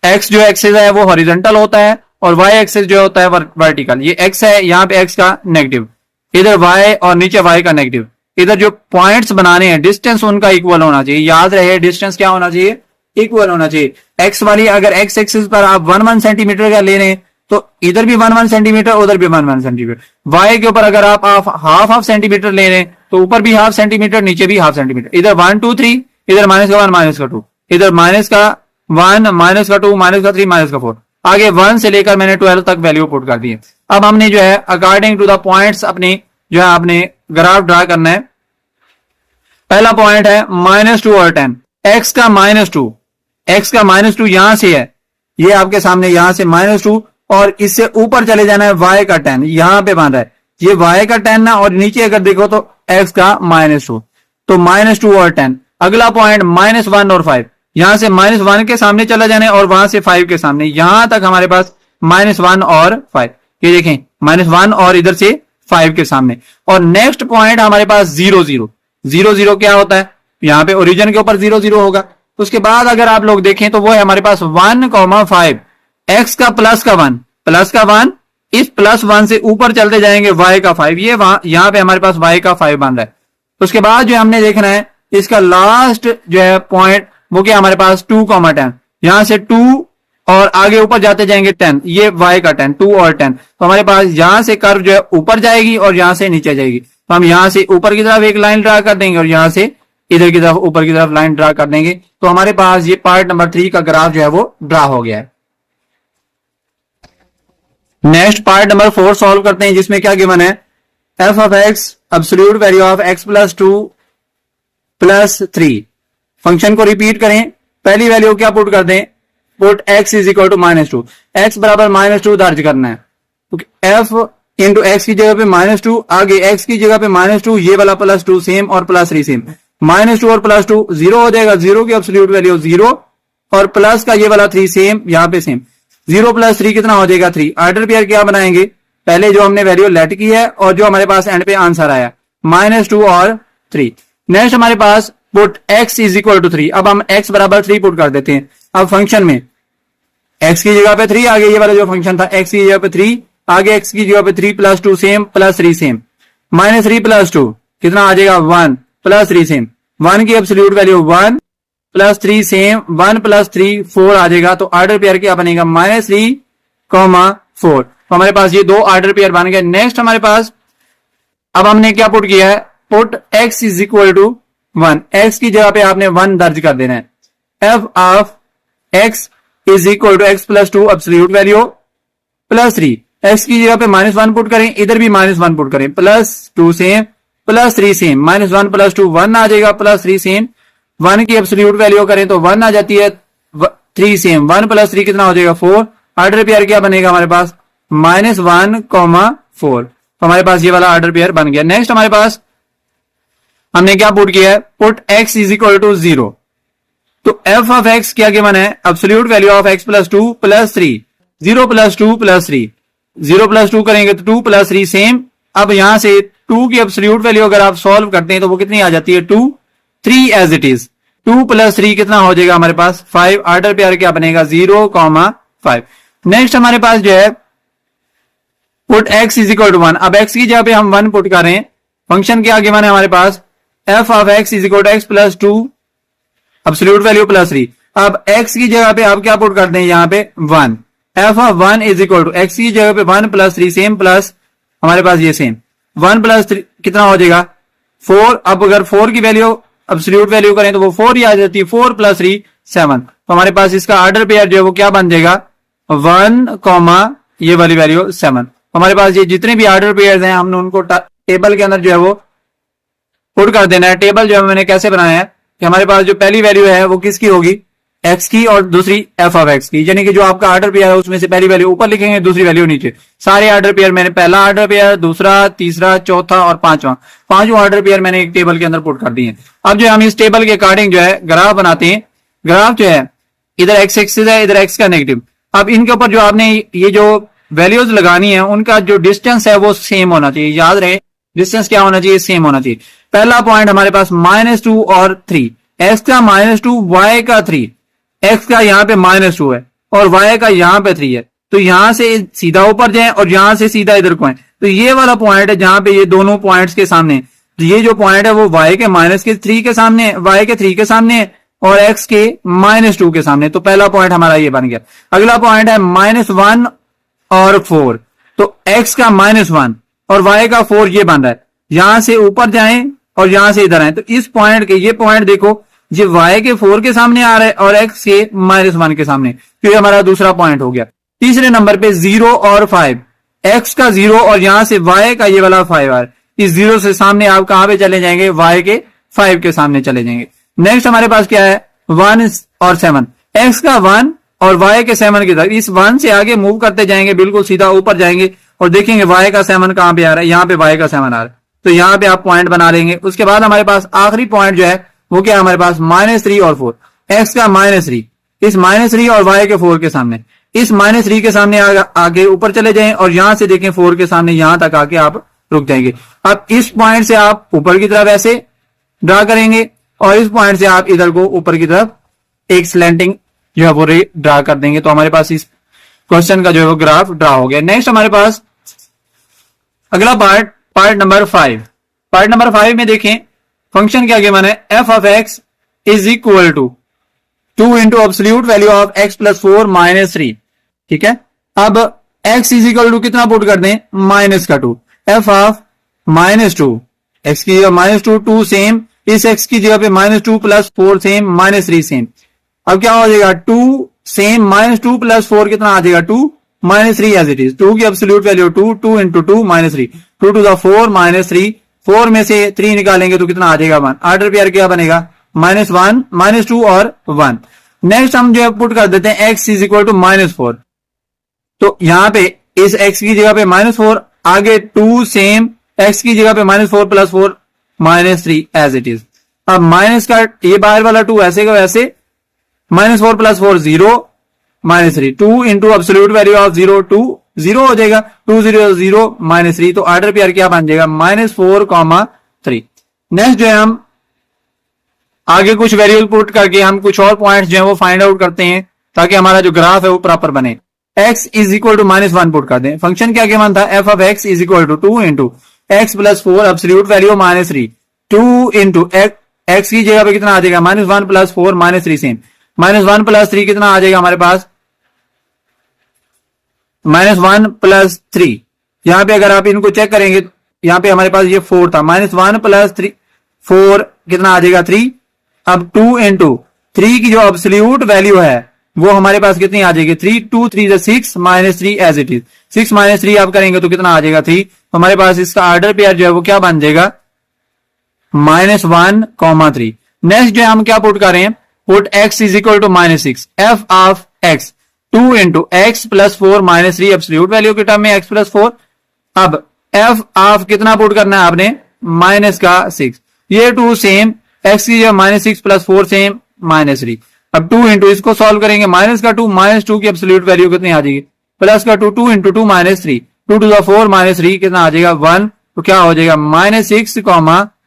x जो एक्सिस है वो हॉरिजॉन्टल होता है और y एक्सिस जो होता है वर्टिकल, ये x है, यहाँ पे x का नेगेटिव, इधर y और नीचे y का नेगेटिव, इधर जो पॉइंट्स बनाने हैं डिस्टेंस उनका इक्वल होना चाहिए, याद रहे डिस्टेंस क्या होना चाहिए, इक्वल होना चाहिए। x वाली अगर x एक्सिस पर आप 1 सेंटीमीटर का ले लें तो इधर भी 1 सेंटीमीटर, उधर भी 1 सेंटीमीटर, y के ऊपर अगर आप हाफ सेंटीमीटर ले लें तो ऊपर भी हाफ सेंटीमीटर, नीचे भी हाफ सेंटीमीटर, इधर 1 2 3, इधर -1 -2, इधर -1 -2 -3 -4, आगे 1 से लेकर मैंने 12 तक वैल्यू पुट कर दी है। अब हमने जो है अकॉर्डिंग टू द पॉइंट्स अपने जो है आपने ग्राफ ड्रा करना है। पहला पॉइंट है -2 और 10, x का -2 यहां से है, ये आपके सामने यहां से -2, और इससे ऊपर चले जाना है y का 10, यहां पे बांधा है ये y का 10 ना, और नीचे अगर देखो तो x का -2, तो -2 और 10। अगला पॉइंट -1 और 5, यहां से -1 के सामने चला जाना है और वहां से 5 के सामने, यहां तक हमारे पास -1 और 5, ये देखें -1 और इधर से 5 के सामने। और नेक्स्ट पॉइंट हमारे पास 0 0 0 0 क्या होता है, यहाँ पे ओरिजिन के ऊपर 0 0 होगा। उसके बाद अगर आप लोग देखें तो वो है हमारे पास 1,5 एक्स का प्लस का 1 इस +1 से ऊपर चलते जाएंगे y का 5, ये यहाँ पे हमारे पास y का 5 बन रहा है। उसके बाद जो हमने देखना है इसका लास्ट जो है पॉइंट वो क्या हमारे पास 2,10, यहां से 2 और आगे ऊपर जाते जाएंगे 10, ये y का 10, 2 और 10। तो हमारे पास यहां से कर्व जो है ऊपर जाएगी और यहां से नीचे जाएगी। तो हम यहां से ऊपर की तरफ एक लाइन ड्रा कर देंगे और यहां से इधर की तरफ ऊपर की तरफ लाइन ड्रा कर देंगे। तो हमारे पास ये पार्ट नंबर 3 का ग्राफ जो है वो ड्रा हो गया है। नेक्स्ट पार्ट नंबर 4 सॉल्व करते हैं, जिसमें क्या गिवन है, f of x absolute value of x plus 2 plus 3। Function को रिपीट करें, पहली वैल्यू क्या पुट कर दें, put x is equal to -2, x बराबर -2 दर्ज करना है। f इंटू एक्स की जगह पे -2, आगे x की जगह पे -2, ये वाला +2 सेम और +3 सेम, -2 और +2 0 हो जाएगा, 0 की एब्सोल्यूट वैल्यू 0 और प्लस का ये वाला 3 सेम, यहां पे सेम, 0 + 3 कितना हो जाएगा 3। ऑर्डर पेयर क्या बनाएंगे, पहले जो हमने वैल्यू लेट की है और जो हमारे पास एंड पे आंसर आया -2 और 3। नेक्स्ट हमारे पास put x is equal to 3, अब हम x बराबर 3 पुट कर देते हैं। अब फंक्शन में x की जगह पे 3, आगे ये वाला जो फंक्शन था x की जगह पे 3, आगे x की जगह पे 3 + 2 सेम +3 सेम, -3 + 2 कितना आ जाएगा 1 +3 सेम, 1 की एब्सोल्यूट वैल्यू 1 +3 सेम, 1 + 3 4 आ जाएगा। तो ऑर्डर पेयर क्या बनेगा -3, 4। तो हमारे पास ये दो ऑर्डर पेयर बन गए। नेक्स्ट हमारे पास अब हमने क्या पुट किया है, put x is equal to 1, x की जगह पे आपने 1 दर्ज कर देना है। f of x is equal to x + 2 absolute value +3, x की जगह पे -1 पुट करें, इधर भी -1 पुट करें, +2 सेम +3 सेम, -1 + 2 1 आ जाएगा, +3 सेम, 1 की एब्सोल्यूट वैल्यू करें तो 1 आ जाती है, 3 सेम, 1 + 3 कितना हो जाएगा 4। ऑर्डर पेयर क्या बनेगा हमारे पास -1, 4। तो हमारे पास ये वाला ऑर्डर पेयर बन गया। नेक्स्ट हमारे पास हमने क्या पुट किया है, put x is equal to 0। तो f ऑफ x क्या गिवन है, एब्सोल्यूट वैल्यू ऑफ x + 2 + 3, 0 + 2 + 3, 0 + 2 करेंगे तो 2 + 3 सेम। अब यहां से 2 की एब्सोल्यूट वैल्यू अगर आप सॉल्व करते हैं तो वो कितनी आ जाती है 2, 3 एज इट इज, 2 + 3 कितना हो जाएगा हमारे पास 5। ऑर्डर पेयर क्या बनेगा 0, 5। नेक्स्ट हमारे पास जो है put x is equal to 1, अब x की जगह पे हम 1 पुट कर रहे हैं। फंक्शन क्या गिवन है हमारे पास, f of x is equal to x + 2 absolute value +3। अब x की जगह पे आप क्या पुट करते हैं यहाँ पे 1, f of 1 is equal to x की जगह पे 1 + 3 सेम, प्लस हमारे पास ये सेम, 1 + 3 कितना हो जाएगा 4। अब अगर 4 की वैल्यू एब्सोल्यूट वैल्यू करें तो वो 4 ही आ जाती है, 4 + 3 7। तो हमारे पास इसका ऑर्डर पेयर जो है वो क्या बन जाएगा 1, ये वाली वैल्यू 7। हमारे पास ये जितने भी ऑर्डर पेयर्स हैं हमने उनको टेबल के अंदर जो है वो पुट कर देना है। टेबल जो है मैंने कैसे बनाया है कि हमारे पास जो पहली वैल्यू है वो किसकी होगी, x की, और दूसरी f ऑफ x की, यानी कि जो आपका ऑर्डर पेयर है उसमें से पहली वैल्यू ऊपर लिखेंगे, दूसरी वैल्यू नीचे। सारे ऑर्डर पेयर मैंने पहला ऑर्डर पेयर, दूसरा, तीसरा, चौथा और पांचवा ऑर्डर पेयर मैंने एक टेबल के अंदर पुट कर दिए हैं। अब जो हम इस टेबल के अकॉर्डिंग जो है ग्राफ बनाते हैं। ग्राफ जो है इधर x एक्सिस है, इधर x का नेगेटिव। अब इनके ऊपर जो आपने ये जो वैल्यूज लगानी है उनका जो डिस्टेंस है वो सेम होना चाहिए। याद रहे डिस्टेंस क्या होना चाहिए, सेम होना चाहिए। पहला पॉइंट हमारे पास -2 और 3, x का -2, y का 3, x का यहाँ पे -2 है और y का यहाँ पे 3 है। तो यहां से सीधा ऊपर जाए और यहां से सीधा इधर को है। तो ये वाला पॉइंट है जहां पे ये दोनों पॉइंट्स के सामने, तो ये जो पॉइंट है वो y के -3 के सामने, y के 3 के सामने और x के -2 के सामने। तो पहला पॉइंट हमारा ये बन गया। अगला पॉइंट है -1 और 4, तो x का -1 और y का 4 ये बन रहा है। यहां से ऊपर जाएं और यहां से इधर आए तो इस पॉइंट के, ये पॉइंट देखो ये y के 4 के सामने आ रहा है और x के -1 के सामने, तो ये हमारा दूसरा पॉइंट हो गया। तीसरे नंबर पे 0 और 5, x का 0 और यहां से y का ये वाला 5 आ रहा है। इस 0 से सामने आप कहां पे चले जाएंगे, y के 5 के सामने चले जाएंगे। नेक्स्ट हमारे पास क्या है 1 और 7, x का 1 और y के 7 की तरफ, इस 1 से आगे मूव करते जाएंगे, बिल्कुल सीधा ऊपर जाएंगे और देखेंगे y का 7 कहां पे आ रहा है, यहाँ पे y का 7 आ रहा है। तो यहाँ पे आप पॉइंट बना लेंगे। उसके बाद हमारे पास आखिरी पॉइंट जो है वो क्या है हमारे पास -3 और 4, x का -3, इस -3 और y के 4 के सामने, इस -3 के सामने आगे ऊपर चले जाएं और यहां से देखें 4 के सामने, यहां तक आके आप रुक जाएंगे। अब इस पॉइंट से आप ऊपर की तरफ ऐसे ड्रा करेंगे और इस पॉइंट से आप इधर को ऊपर की तरफ एक स्लैंटिंग जो है वो रे ड्रा कर देंगे। तो हमारे पास इस क्वेश्चन का जो है वो ग्राफ ड्रा हो गया। नेक्स्ट हमारे पास अगला पार्ट नंबर 5। पार्ट नंबर 5 में देखें फंक्शन क्या गिवन है, f of x is equal to 2 into absolute value of x plus 4 minus 3। ठीक है, अब x इज इक्वल टू कितना पुट कर दें, माइनस का 2, एफ ऑफ माइनस 2, एक्स की जगह माइनस 2, 2 सेम, इस x की जगह पे minus 2 plus 4 same, minus 3 same. अब क्या हो जाएगा, 2 सेम माइनस 2 प्लस 4 कितना आ जाएगा, 2 माइनस 3 एज इट इज। 2 की absolute value 2, 2 into 2 minus 3, 2 to the 4 minus 3, 4 में से 3 निकालेंगे तो कितना आ जाएगा 1। ऑर्डर पेयर क्या बनेगा, माइनस 1, माइनस 2 और 1। नेक्स्ट हम जो है पुट कर देते हैं x is equal to minus 4। तो यहां पे इस x की जगह पे माइनस 4, आगे 2 सेम, x की जगह पे minus 4 plus 4 minus 3 as it is. अब माइनस का ये बाहर वाला 2 ऐसे का वैसे, minus 4 plus 4 0 minus 3, 2 into absolute value of 0 2 0 हो जाएगा, 2 0 0 माइनस 3। तो ऑर्डर पेयर क्या बन जाएगा, माइनस 4 3। नेक्स्ट जो है हम आगे कुछ वेरिएबल पुट करके हम कुछ और पॉइंट्स जो है वो फाइंड आउट करते हैं ताकि हमारा जो ग्राफ है वो प्रॉपर बने। x is equal to minus 1 put कर दें। फंक्शन क्या गिवन था, f of x is equal to 2 into x plus 4 absolute value minus 3, 2 into x की जगह पे कितना आ जाएगा, माइनस 1 प्लस 4 माइनस 3 सेम, माइनस 1 प्लस 3 कितना आ जाएगा हमारे पास, माइनस 1 प्लस 3। यहां पे अगर आप इनको चेक करेंगे, यहां पे हमारे पास ये 4 था, माइनस 1 प्लस 3 4 कितना आ जाएगा 3। अब 2 इंटू 3 की जो एब्सोल्यूट वैल्यू है वो हमारे पास कितनी आ जाएगी, 3, 2 3 6 minus 3 as it is. 6 minus 3 आप करेंगे तो कितना आ जाएगा 3। तो हमारे पास इसका ऑर्डर पेयर जो है वो क्या बन जाएगा, माइनस 1 3। नेक्स्ट जो है हम क्या पुट कर रहे हैं, put x is equal to minus 6, f of x 2 into x plus 4 minus 3 absolute value के टर्म में x प्लस 4। अब एफ ऑफ कितना पुट करना है आपने, माइनस का 6, ये 2 सेम, x की जगह माइनस 6 प्लस 4 सेम माइनस 3। अब 2 इंटू इसको सॉल्व करेंगे, माइनस का 2, माइनस 2 की एब्सोल्यूट वैल्यू कितनी आ जाएगी, प्लस का 2, 2 into 2 minus 3, 2 to the 4 minus 3 कितना आ जाएगा 1। तो क्या हो जाएगा, माइनस 6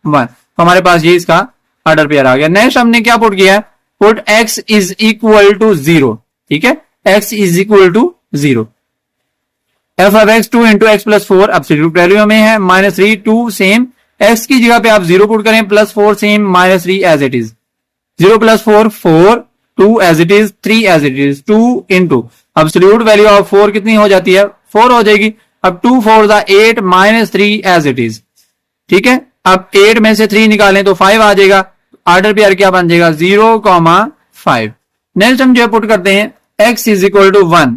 1। तो हमारे पास ये इसका ऑर्डर पेयर आ गया। नेक्स्ट हमने क्या पुट किया, put x is equal to 0। ठीक है, x is equal to 0, f of x 2 into x plus 4 absolute value में है, माइनस 3 2 सेम, x की जगह पे आप 0 पुट करें, plus 4 same minus 3 as it is, 0 plus 4 4, 2 as it is, 3 as it is, 2 into absolute value of 4 कितनी हो जाती है, 4 हो जाएगी। अब 2 4 8 माइनस 3 एज इट इज। ठीक है, अब 8 में से 3 निकालें तो 5 आ जाएगा, ऑर्डर पेयर क्या बन जाएगा 0 5। नेक्स्ट हम जो पुट करते हैं x इज इक्वल टू 1।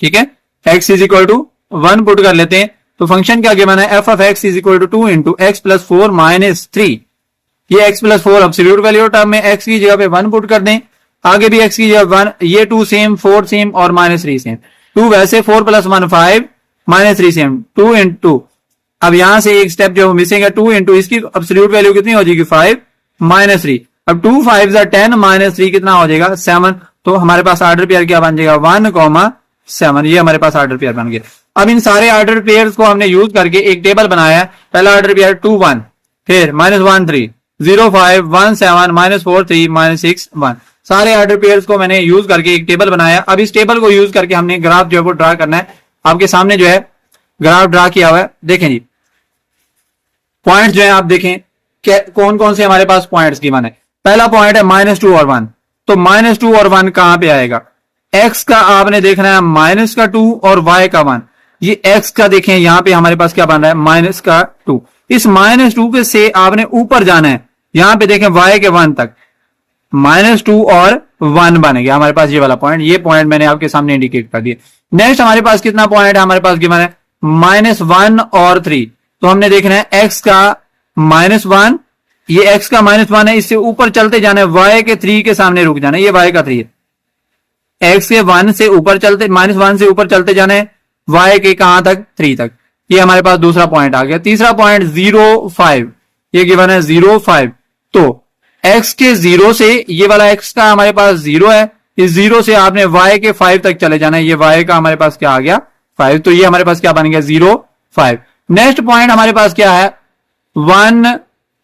ठीक है, x is equal to 1 put कर लेते हैं। तो फंक्शन क्या गिवन है, f of x is equal to 2 into x plus 4 minus 3, ये x plus 4 absolute value term में x की जगह पे 1 पुट कर दें, आगे भी x की जगह 1, ये 2 सेम, 4 सेम और माइनस 3 सेम, 2 वैसे 4 प्लस 1 5 माइनस 3 सेम, 2 इंटू, अब यहां से एक स्टेप जो मिसिंग है, 2 इंटू इसकी एब्सोल्यूट वैल्यू कितनी हो जाएगी 5 माइनस 3। अब 2 5 10 माइनस 3 कितना हो जाएगा 7। तो हमारे पास ऑर्डर पेयर क्या बन जाएगा 1 7, ये हमारे पास ऑर्डर पेयर बन गया। अब इन सारे ऑर्डर पेयर को हमने यूज करके एक टेबल बनाया है। पहला ऑर्डर पेयर 2 1, फिर माइनस 1 3, 0 5 1 7 माइनस 4 3 माइनस 6 1, सारे ऑर्डर पेयर को मैंने यूज करके एक टेबल बनाया। अब इस टेबल को यूज करके हमने ग्राफ जो है वो ड्रा करना है। आपके सामने जो है ग्राफ ड्रा किया हुआ है, देखें जी पॉइंट जो है आप देखें कौन कौन से हमारे पास पॉइंट्स गिवन है। पहला पॉइंट है माइनस 2 और 1, तो माइनस 2 और 1 कहां पे आएगा, x का आपने देखना है माइनस का 2 और y का 1। ये x का देखें यहां पे हमारे पास क्या बन रहा है माइनस का 2, इस माइनस 2 के से आपने ऊपर जाना है, यहां पे देखें y के 1 तक माइनस 2 और 1 बन गया हमारे पास ये वाला पॉइंट। ये पॉइंट मैंने आपके सामने इंडिकेट कर दिया। नेक्स्ट हमारे पास कितना पॉइंट है, हमारे पास गिवन है माइनस 1 और 3, तो हमने देखना है x का माइनस 1, ये x का माइनस 1 है, इससे ऊपर चलते जाना है, y के 3 के सामने रुक जाना है, ये y का 3 है, x के 1 से ऊपर चलते माइनस 1 से ऊपर चलते जाना है, y के कहां तक 3 तक। ये हमारे पास दूसरा पॉइंट आ गया। तीसरा पॉइंट 0 5, ये गिवन है 0 5, तो x के 0 से ये वाला x का हमारे पास 0 है, इस 0 से आपने y के 5 तक चले जाना है, ये y का हमारे पास क्या आ गया 5, तो ये हमारे पास क्या बन गया 0 5। नेक्स्ट पॉइंट हमारे पास क्या है, 1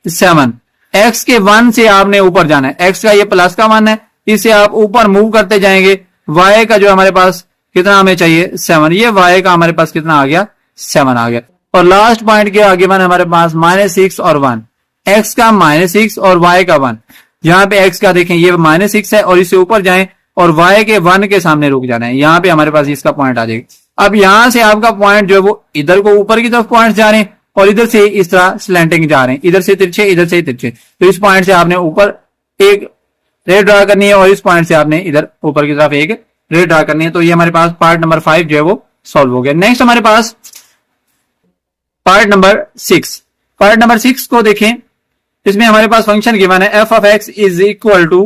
7। एक्स के 1 से आपने ऊपर जाना है, एक्स का ये प्लस का 1 है, इसे आप ऊपर मूव करते जाएंगे। वाई का जो हमारे पास कितना हमें चाहिए 7, ये वाई का हमारे पास कितना आ गया 7 आ गया। और लास्ट पॉइंट के आगे वन हमारे पास -6 और 1, एक्स का -6 और वाई का 1। यहाँ पे एक्स का देखें ये -6 है और इससे ऊपर जाएं और वाई के 1 के सामने रुक जाना है, यहाँ पे हमारे पास इसका पॉइंट आ जाएगा। अब यहां से आपका पॉइंट जो है वो इधर को ऊपर की तरफ पॉइंट जा रहे हैं और इधर से इस तरह स्लैंटिंग जा रहे हैं, इधर से तिरछे इधर से तिरछे। तो इस पॉइंट से आपने ऊपर एक रे ड्रा करनी है और इस पॉइंट से आपने इधर ऊपर की तरफ एक रे ड्रा करनी है। तो ये हमारे पास पार्ट नंबर 5 जो है वो सॉल्व हो गया। नेक्स्ट हमारे पास पार्ट नंबर 6। पार्ट नंबर 6 को देखें, इसमें हमारे पास फंक्शन गिवन है f of x is equal to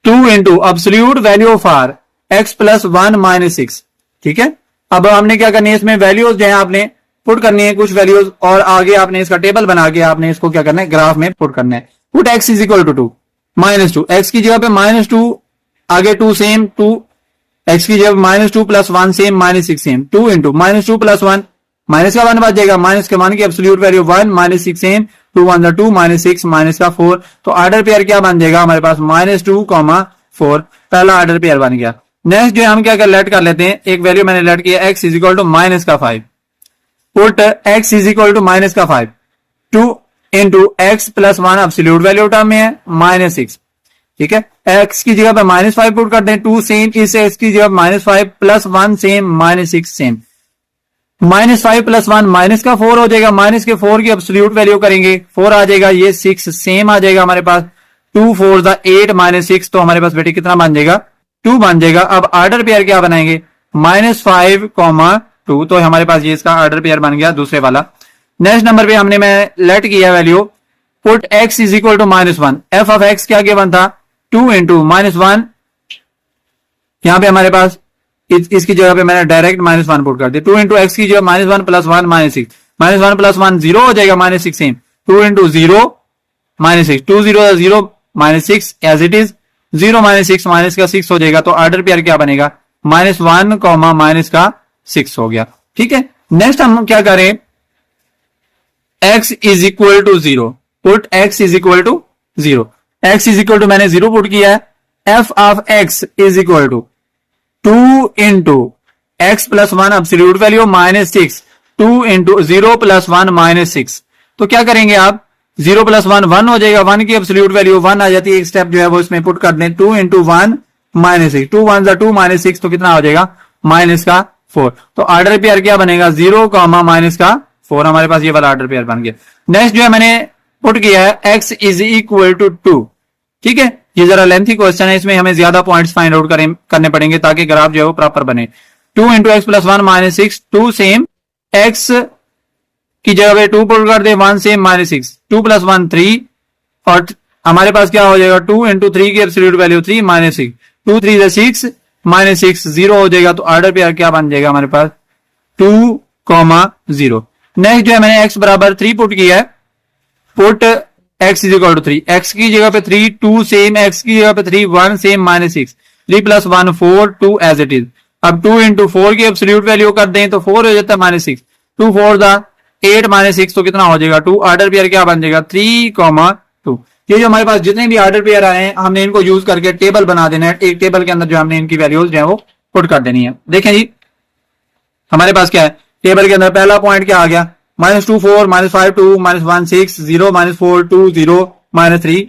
2 into absolute value of r x plus 1 minus 6। ठीक है, अब हमने क्या करनी है, इसमें वैल्यूज जो है आपने पुट करनी है कुछ वैल्यूज और आगे आपने इसका टेबल बना के आपने इसको क्या करना है ग्राफ में पुट करना है। Put x is equal to 2 -2, x की जगह पे -2 आगे 2 सेम 2, x की जगह -2 plus 1 same -6 same 2 into -2 plus 1 minus का 1 बच जाएगा, माइनस के 1 की एब्सोल्यूट वैल्यू 1 -6 सेम 2 1 2 -6 माइनस का 4। तो ऑर्डर पेयर क्या बन जाएगा हमारे पास -2, 4, पहला ऑर्डर पेयर बन गया। नेक्स्ट जो हम क्या कर लेट कर लेते हैं, एक वैल्यू मैंने लेट किया x is equal to -5। Put x is equal to -5 2 into x plus 1 absolute value term में है -6। ठीक है, x की जगह पे -5 पुट कर दें, 2 सेम इस x की जगह -5 plus 1 same -6 same, -5 plus 1 minus का 4 हो जाएगा, माइनस के 4 की एब्सोल्यूट वैल्यू करेंगे 4 आ जाएगा, ये 6 सेम आ जाएगा हमारे पास 2 4 8 -6। तो हमारे पास बेटे कितना बन जाएगा 2 बन जाएगा। अब ऑर्डर पेयर क्या बनाएंगे -5, 2, तो हमारे पास ये इसका ऑर्डर पेयर बन गया दूसरे वाला। नेक्स्ट नंबर पे हमने मैं लेट किया value, put x is equal to -1, f of x क्या गिवन था 2 इंटू -1, यहां पे हमारे पास इसकी जगह पे मैंने डायरेक्ट -1 पुट कर दिया, 2 इंटू एक्स की जगह -1 प्लस 1 -6, -1 प्लस 1 0 हो जाएगा -6 same 2 into 0 -6, 2 0 0 -6 as it is 0 -6 minus का 6 हो जाएगा। तो ऑर्डर पेयर क्या बनेगा -1, माइनस का 6 हो गया। ठीक है, नेक्स्ट हम क्या करें, x is equal to 0, put x is equal to 0, x is equal to मैंने 0 पुट किया है, f of x is equal to 2 into x plus 1 absolute value -6, 2 into 0 plus 1 -6। तो क्या करेंगे आप 0 प्लस 1 1 हो जाएगा, 1 की एब्सोल्यूट वैल्यू 1 आ जाती है, एक स्टेप जो है वो इसमें पुट कर दें, 2 इंटू 1 -6, 2 1 2 -6, तो कितना हो जाएगा -4। तो ऑर्डर पेयर क्या बनेगा 0, -4, हमारे पास ये वाला ऑर्डर पेयर बन गया। नेक्स्ट जो है मैंने पुट किया है x इज इक्वल टू 2। ठीक है, ये जरा लेंथी क्वेश्चन है, इसमें हमें ज्यादा पॉइंट्स फाइंड आउट करने पड़ेंगे ताकि ग्राफ जो है वो प्रॉपर बने। 2 into x plus 1 -6, 2 same x की जगह पे 2 पुट कर दे, 1 सेम -6, 2 प्लस 1 3, और हमारे पास क्या हो जाएगा 2 इंटू 3 की एब्सोल्यूट वैल्यू 3 -6, 2 3 6 -6 0 हो जाएगा। तो ऑर्डर पेयर क्या बन जाएगा हमारे पास 2, 0। नेक्स्ट जो है मैंने x बराबर 3 पुट किया है, put x is equal to 3, x की जगह पे 3, 2 सेम x की जगह पे 3, 1 same -6, 3 plus 1 4, 2 as it is. अब 2 इंटू 4 की एब्सोल्यूट वैल्यू कर दें तो 4 हो जाता है -6, 2 4 8 -6, तो कितना हो जाएगा 2। ऑर्डर पेयर क्या बन जाएगा 3, 2। ये जो हमारे पास जितने भी ऑर्डर पेयर आए हैं हमने इनको यूज करके टेबल बना देना है, एक टेबल के अंदर जो हमने इनकी वैल्यूज जो है वो पुट कर देनी है। देखें जी हमारे पास क्या है टेबल के अंदर, पहला पॉइंट क्या आ गया -2 4, -5 2, -1 6, 0 -4 2, 0 -3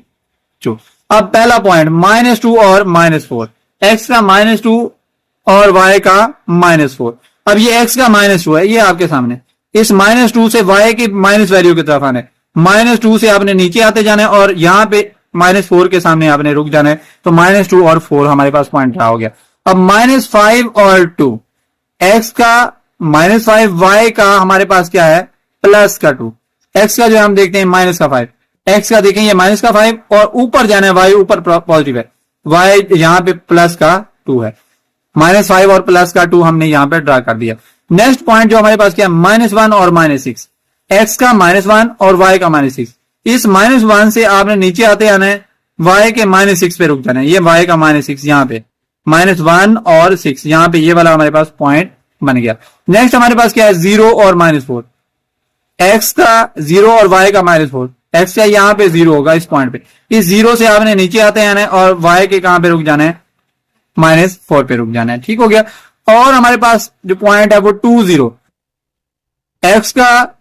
2। अब पहला पॉइंट -2 और -4, x का -2 और y का -4। अब ये x का -2 है, ये आपके सामने, इस -2 से y की माइनस वैल्यू की तरफ आना है, -2 से आपने नीचे आते जाना है और यहां पे -4 के सामने आपने रुक जाना है। तो -2 और 4 हमारे पास पॉइंट रहा हो गया। अब -5 और 2, x का -5, y का हमारे पास क्या है प्लस का 2, x का जो हम देखते हैं -5, x का देखें ये -5 और ऊपर जाना है y, ऊपर पॉजिटिव है, y यहां पे प्लस का 2 है, -5 और प्लस का 2 हमने यहां पे ड्रा कर दिया। नेक्स्ट पॉइंट जो हमारे पास क्या है -1 और -6, x का -1 और y का -6। इस -1 से आपने नीचे आते आना है, y के -6 पे रुक जाना है, ये y का -6 यहाँ पे, -1 और 6 यहाँ पे, ये वाला हमारे पास पॉइंट बन गया। नेक्स्ट हमारे पास क्या है, 0 और -4, x का 0 और y का -4, x का यहाँ पे 0 होगा इस पॉइंट पे, इस 0 से आपने नीचे आते जाना है और y के कहां पे रुक जाना है, -4 पे रुक जाना है। ठीक हो गया। और हमारे पास जो पॉइंट है वो 2 0, x का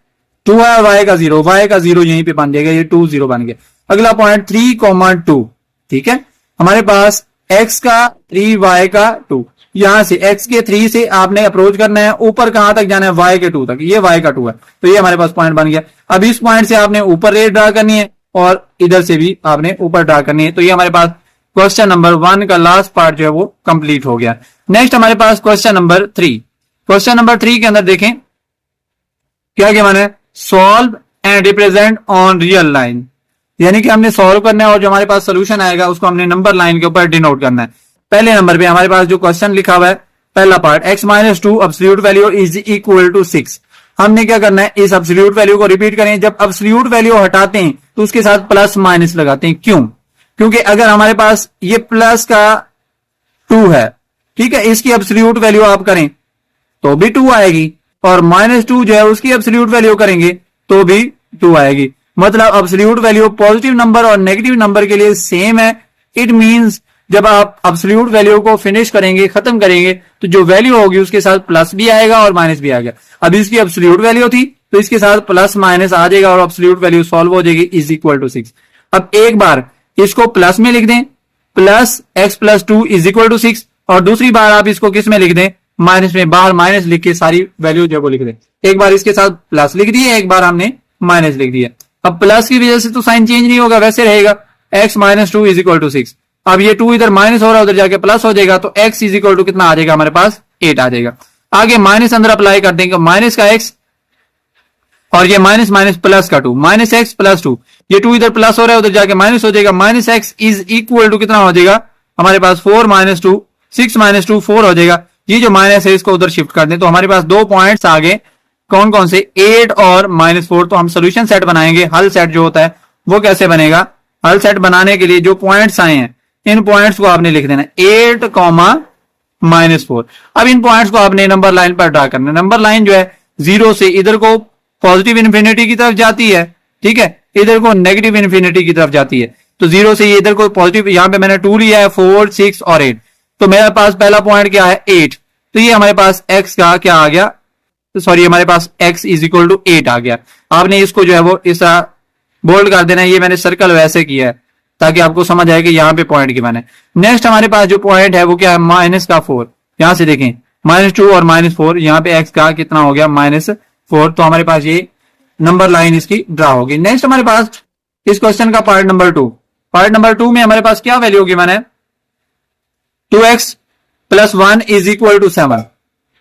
2 है और y का 0, y का 0 यहीं पे बन जाएगा, ये 2 0 बन गया। अगला पॉइंट 3, 2, ठीक है, हमारे पास x का 3, y का 2, यहां से x के 3 से आपने अप्रोच करना है, ऊपर कहां तक जाना है, y के 2 तक, ये y का 2 है, तो ये हमारे पास पॉइंट बन गया। अब इस पॉइंट से आपने ऊपर रेट ड्रा करनी है और इधर से भी आपने ऊपर ड्रा करनी है। तो ये हमारे पास क्वेश्चन नंबर 1 का लास्ट पार्ट जो है वो कंप्लीट हो गया। नेक्स्ट हमारे पास क्वेश्चन नंबर 3। क्वेश्चन नंबर 3 के अंदर देखें क्या क्या माना है, solve and represent on real line, यानी कि हमने सॉल्व करना है और जो हमारे पास सोल्यूशन आएगा उसको हमने नंबर लाइन के ऊपर डिनोट करना है। पहले नंबर पे हमारे पास जो क्वेश्चन लिखा हुआ है, पहला part, x-2 absolute value is equal to 6। हमने क्या करना है, इस एब्सोल्यूट वैल्यू को रिपीट करें। जब एब्सोल्यूट वैल्यू हटाते हैं तो उसके साथ प्लस माइनस लगाते हैं। क्यों? क्योंकि अगर हमारे पास ये प्लस का 2 है, ठीक है, इसकी एब्सोल्यूट वैल्यू आप करें तो भी 2 आएगी, और -2 जो है उसकी एब्सोल्यूट वैल्यू करेंगे तो भी 2 आएगी। मतलब एब्सोल्यूट वैल्यू पॉजिटिव नंबर और नेगेटिव नंबर के लिए सेम है। इट मींस जब आप एब्सोल्यूट वैल्यू को फिनिश करेंगे, खत्म करेंगे, तो जो वैल्यू होगी उसके साथ प्लस भी आएगा और माइनस भी आएगा। अब इसकी एब्सोल्यूट वैल्यू थी तो इसके साथ प्लस माइनस आ जाएगा और एब्सोल्यूट वैल्यू सॉल्व हो जाएगी, इज इक्वल टू 6। अब एक बार इसको प्लस में लिख दें, plus x+2 is equal to 6, और दूसरी बार आप इसको किस में लिख दें, माइनस में। बाहर माइनस लिख के सारी वैल्यू जो वो लिख दें। एक बार इसके साथ प्लस लिख दिए, एक बार हमने माइनस लिख दिया। अब प्लस की वजह से तो साइन चेंज नहीं होगा, वैसे रहेगा, x-2 इज इक्वल टू 6। अब ये 2 इधर माइनस हो रहा है, उधर जाके प्लस हो जाएगा, तो x इज इक्वल टू कितना आ जाएगा हमारे पास, 8 आ जाएगा। आगे माइनस अंदर अप्लाई कर देंगे, माइनस का x और ये माइनस माइनस प्लस का 2, -x+2, ये 2 इधर प्लस हो रहा है, उधर जाके माइनस हो जाएगा, -x इज इक्वल टू कितना हो जाएगा हमारे पास, 4 - 2, 6 - 2 4 हो जाएगा। ये जो माइनस है इसको उधर शिफ्ट कर दें, तो हमारे पास 2 पॉइंट्स आ गए, कौन कौन से, 8 और -4। तो हम सोल्यूशन सेट बनाएंगे, हल सेट जो होता है वो कैसे बनेगा, हल सेट बनाने के लिए जो पॉइंट्स आए हैं इन पॉइंट्स को आपने लिख देना, 8, -4। अब इन पॉइंट्स को आपने नंबर लाइन पर ड्रा करना। नंबर लाइन जो है 0 से इधर को पॉजिटिव इन्फिनिटी की तरफ जाती है, ठीक है, इधर को नेगेटिव इन्फिनिटी की तरफ जाती है। तो 0 से ये इधर को पॉजिटिव, यहां पे मैंने 2 लिया है, 4, 6 और 8। तो मेरे पास पहला पॉइंट क्या है, 8। तो ये हमारे पास x का क्या आ गया, तो सॉरी हमारे पास x इज इक्वल टू 8 आ गया। आपने इसको जो है वो इस बोल्ड कर देना है, ये मैंने सर्कल वैसे किया है ताकि आपको समझ आए कि यहाँ पे पॉइंट की मैंने। नेक्स्ट हमारे पास जो पॉइंट है वो क्या है, -4। यहां से देखें, -2 और -4, यहाँ पे x का कितना हो गया, -4। तो हमारे पास ये नंबर लाइन इसकी ड्रा होगी। नेक्स्ट हमारे पास इस क्वेश्चन का पार्ट नंबर 2। पार्ट नंबर 2 में हमारे पास क्या वैल्यू होगी, मैंने 2x+1 इज इक्वल टू 7।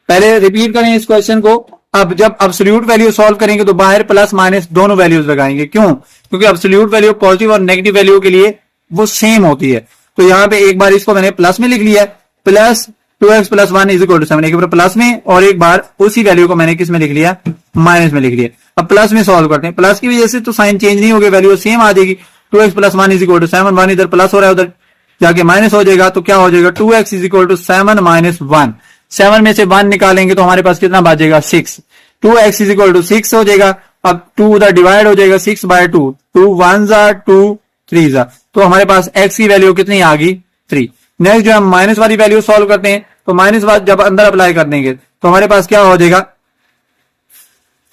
पहले रिपीट करें इस क्वेश्चन को। अब जब एब्सोल्यूट वैल्यू सॉल्व करेंगे तो बाहर प्लस माइनस दोनों वैल्यूज लगाएंगे। क्यों? क्योंकि एब्सोल्यूट वैल्यू पॉजिटिव और नेगेटिव वैल्यू के लिए वो सेम होती है। तो यहां पे एक बार इसको मैंने प्लस में लिख लिया है, plus 2x+1 is equal to 7, एक बार प्लस में और एक बार उसी वैल्यू को मैंने किस में लिख लिया, माइनस में लिख लिया। अब प्लस में सॉल्व करते हैं, प्लस की वजह से तो साइन चेंज नहीं होगी, वैल्यू सेम आ जाएगी। 2x+1 इज इक्वल टू 7, 1 इधर प्लस हो रहा है, उधर जाके माइनस हो जाएगा, तो क्या हो जाएगा, 2x इज इक्वल टू 7 - 1। 7 में से 1 निकालेंगे तो हमारे पास कितना बचेगा, 6। 2x इज इक्वल टू 6 हो जाएगा। अब 2 उधर डिवाइड हो जाएगा, 6/2, 2 1 2 3, तो हमारे पास x की वैल्यू कितनी आ गई, 3। नेक्स्ट जो हम माइनस वाली वैल्यू सॉल्व करते हैं, तो माइनस वाली जब अंदर अप्लाई कर देंगे तो हमारे पास क्या हो जाएगा,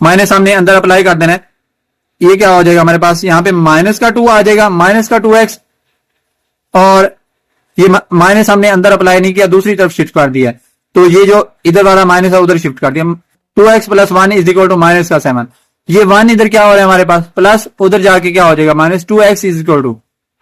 माइनस हमने अंदर अप्लाई कर देना है, ये क्या हो जाएगा हमारे पास, यहाँ पे माइनस का 2 आ जाएगा, माइनस का 2x, और ये माइनस हमने अंदर अप्लाई नहीं किया, दूसरी तरफ शिफ्ट कर दिया, तो ये जो इधर वाला माइनस है उधर शिफ्ट कर दिया। 2x+1 is equal to -7। ये 1 इधर क्या हो रहा है हमारे पास, प्लस उधर जाके क्या हो जाएगा, -2x is equal to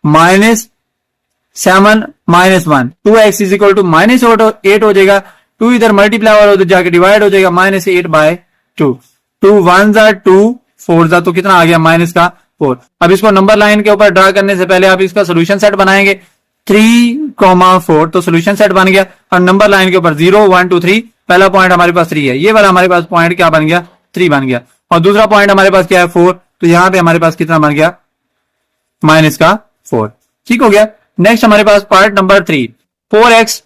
-7 - 1। 2x is equal to -8 हो जाएगा। 2 इधर मल्टीप्लाई और उधर जाके डिवाइड हो जाएगा, -8/2। 2 1 2 4, तो कितना आ गया, -4। अब इसको नंबर लाइन के ऊपर ड्रा करने से पहले आप इसका सोल्यूशन सेट बनाएंगे, 3, 4, तो सोल्यूशन सेट बन गया। और नंबर लाइन के ऊपर 0 1 2 3, पहला पॉइंट हमारे पास 3 है, ये वाला हमारे पास पॉइंट क्या बन गया, 3 बन गया। और दूसरा पॉइंट हमारे पास क्या है, 4, तो यहां पे हमारे पास कितना बन गया, -4। ठीक हो गया। नेक्स्ट हमारे पास part number 3, 4x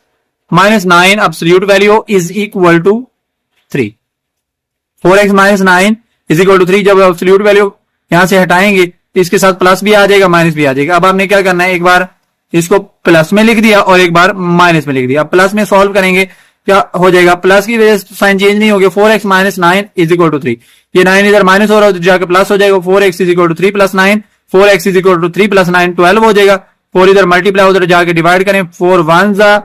- 9 absolute value is equal to 3। 4x minus 9 is equal to 3। जब एब्सोल्यूट वैल्यू यहां से हटाएंगे तो इसके साथ प्लस भी आ जाएगा, माइनस भी आ जाएगा। अब आपने क्या करना है, एक बार इसको प्लस में लिख दिया और एक बार माइनस में लिख दिया। अब प्लस में सॉल्व करेंगे, क्या हो जाएगा, प्लस की वजह से साइन चेंज नहीं हो गया। 4x minus 9 is equal to 3। ये 9 इधर माइनस हो रहा है तो जाकर प्लस हो जाएगा। 4x is equal to 3 plus 9, 4x is equal to 3 plus 9 12 हो जाएगा। 4 इधर मल्टीप्लाई उधर जाके डिवाइड करें, 4 1 जा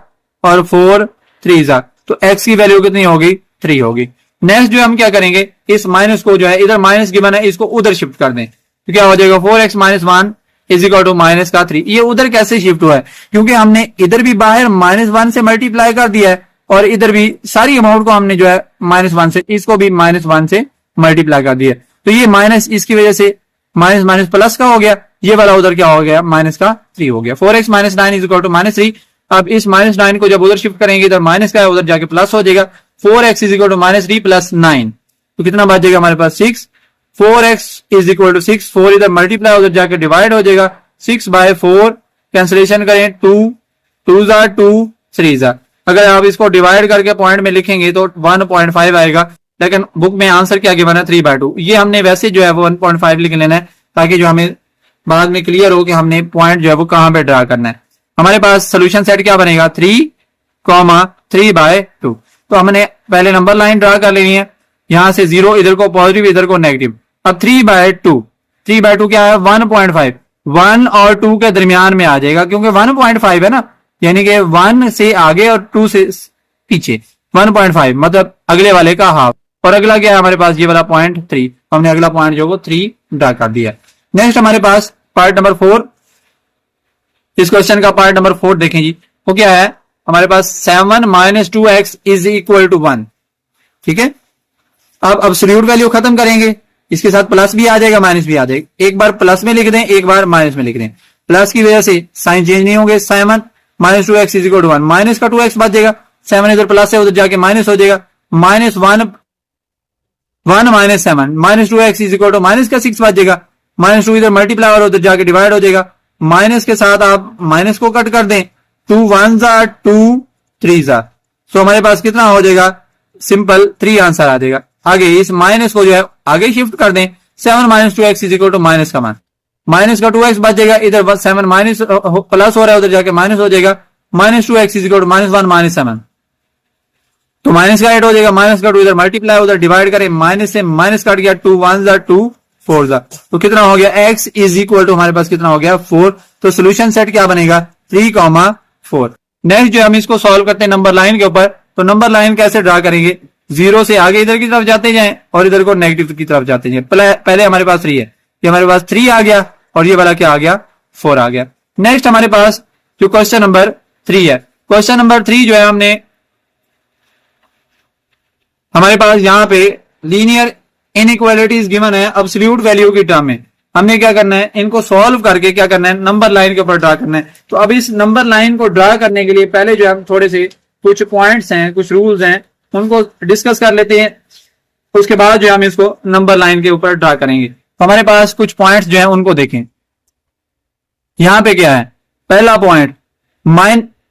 और 4 3 जा, तो x की वैल्यू कितनी होगी, 3 होगी। नेक्स्ट जो हम क्या करेंगे, इस माइनस को जो है इधर माइनस गिवन है इसको उधर शिफ्ट कर दें, तो क्या हो जाएगा 4x minus 1 is equal to minus का 3। ये उधर कैसे शिफ्ट हुआ है, क्योंकि हमने इधर भी बाहर -1 से मल्टीप्लाई कर दिया है और इधर भी सारी अमाउंट को हमने जो है -1 से, इसको भी -1 से मल्टीप्लाई कर दिया। तो ये माइनस इसकी वजह से माइनस माइनस प्लस का हो गया, ये वाला उधर क्या हो गया, माइनस का 3 हो गया। 4x minus 9 is equal to -3। अब इस -9 को जब उधर शिफ्ट करेंगे, इधर माइनस का है उधर जाके प्लस हो जाएगा। 4x is equal to -3 plus 9, तो कितना बच जाएगा हमारे पास 6। 4x इज इक्वल टू 6, 4 इधर मल्टीप्लाई उधर जाके डिवाइड हो जाएगा। 6/4 कैंसिलेशन करें, 2 2 जा 2 3 जा। अगर आप इसको डिवाइड करके पॉइंट में लिखेंगे तो 1.5 आएगा, लेकिन बुक में आंसर क्या गिवन है 3/2। ये हमने वैसे जो है वो 1.5 लिख लेना है ताकि जो हमें बाद में क्लियर हो कि हमने पॉइंट जो है वो कहां पे ड्रा करना है। हमारे पास सोल्यूशन सेट क्या बनेगा, 3,3/2। तो हमने पहले नंबर लाइन ड्रा कर लेनी है, यहां से 0 इधर को पॉजिटिव इधर को नेगेटिव। अब 3/2 क्या है, 1.5, 1 और 2 के दरमियान में आ जाएगा, क्योंकि 1.5 है ना, यानी कि 1 से आगे और 2 से पीछे 1.5 मतलब अगले वाले का हाफ। और अगला क्या है हमारे पास, ये वाला पॉइंट 3, हमने अगला पॉइंट जो वो 3 ड्रा कर दिया। नेक्स्ट हमारे पास पार्ट नंबर 4, इस क्वेश्चन का पार्ट नंबर 4 देखें जी, वो क्या है हमारे पास 7 - 2x इज इक्वल टू 1। ठीक है, अब एब्सोल्यूट वैल्यू खत्म करेंगे, इसके साथ प्लस भी आ जाएगा माइनस भी आ जाएगा। एक बार प्लस में लिख दें, एक बार माइनस में लिख दें, प्लस की वजह से साइन चेंज नहीं होंगे। 7 - 2x is equal to 1, minus का 2x बच जाएगा, 7 इधर प्लस है उधर जाके माइनस हो जाएगा। -1 - 7 - 2x is equal to minus का 6 बच जाएगा। -2 इधर मल्टीप्लाई और उधर जाके डिवाइड हो जाएगा। माइनस के साथ आप माइनस को कट कर दें, 2 1 जा 2 3 जा, तो हमारे पास कितना हो जाएगा, सिंपल 3 आंसर आ जाएगा। आगे इस माइनस को जो है आगे शिफ्ट कर दें, 7 - 2x is equal to minus का मान, माइनस का 2x बच जाएगा, इधर 7 माइनस प्लस हो रहा है उधर जाके माइनस हो जाएगा। -2x इज इक्वल टू -1 - 7, तो माइनस का 8 हो जाएगा। माइनस का 2 इधर मल्टीप्लाई उधर डिवाइड करें, माइनस से माइनस कट गया, 2 1 जा 2 4 जा, तो कितना हो गया, x इज इक्वल टू हमारे पास कितना हो गया 4। तो सोल्यूशन सेट क्या बनेगा, 3,4। नेक्स्ट जो हम इसको सॉल्व करते हैं नंबर लाइन के ऊपर, तो नंबर लाइन कैसे ड्रा करेंगे, 0 से आगे इधर की तरफ जाते जाएं और इधर को नेगेटिव की तरफ जाते जाएं। पहले हमारे पास 3 है, ये हमारे पास 3 आ गया और ये वाला क्या आ गया, 4 आ गया। नेक्स्ट हमारे पास जो क्वेश्चन नंबर 3 है, क्वेश्चन नंबर 3 जो है हमने हमारे पास यहाँ पे लीनियर इनइक्वालिटीज गिवन है एब्सोल्यूट वैल्यू की टर्म में। हमने क्या करना है, इनको सॉल्व करके क्या करना है, नंबर लाइन के ऊपर ड्रा करना है। तो अब इस नंबर लाइन को ड्रा करने के लिए पहले जो है हम थोड़े से कुछ पॉइंट्स हैं, कुछ रूल्स हैं, उनको डिस्कस कर लेते हैं। उसके बाद जो है हम इसको नंबर लाइन के ऊपर ड्रा करेंगे। तो हमारे पास कुछ पॉइंट्स जो है उनको देखें। यहां पे क्या है, पहला पॉइंट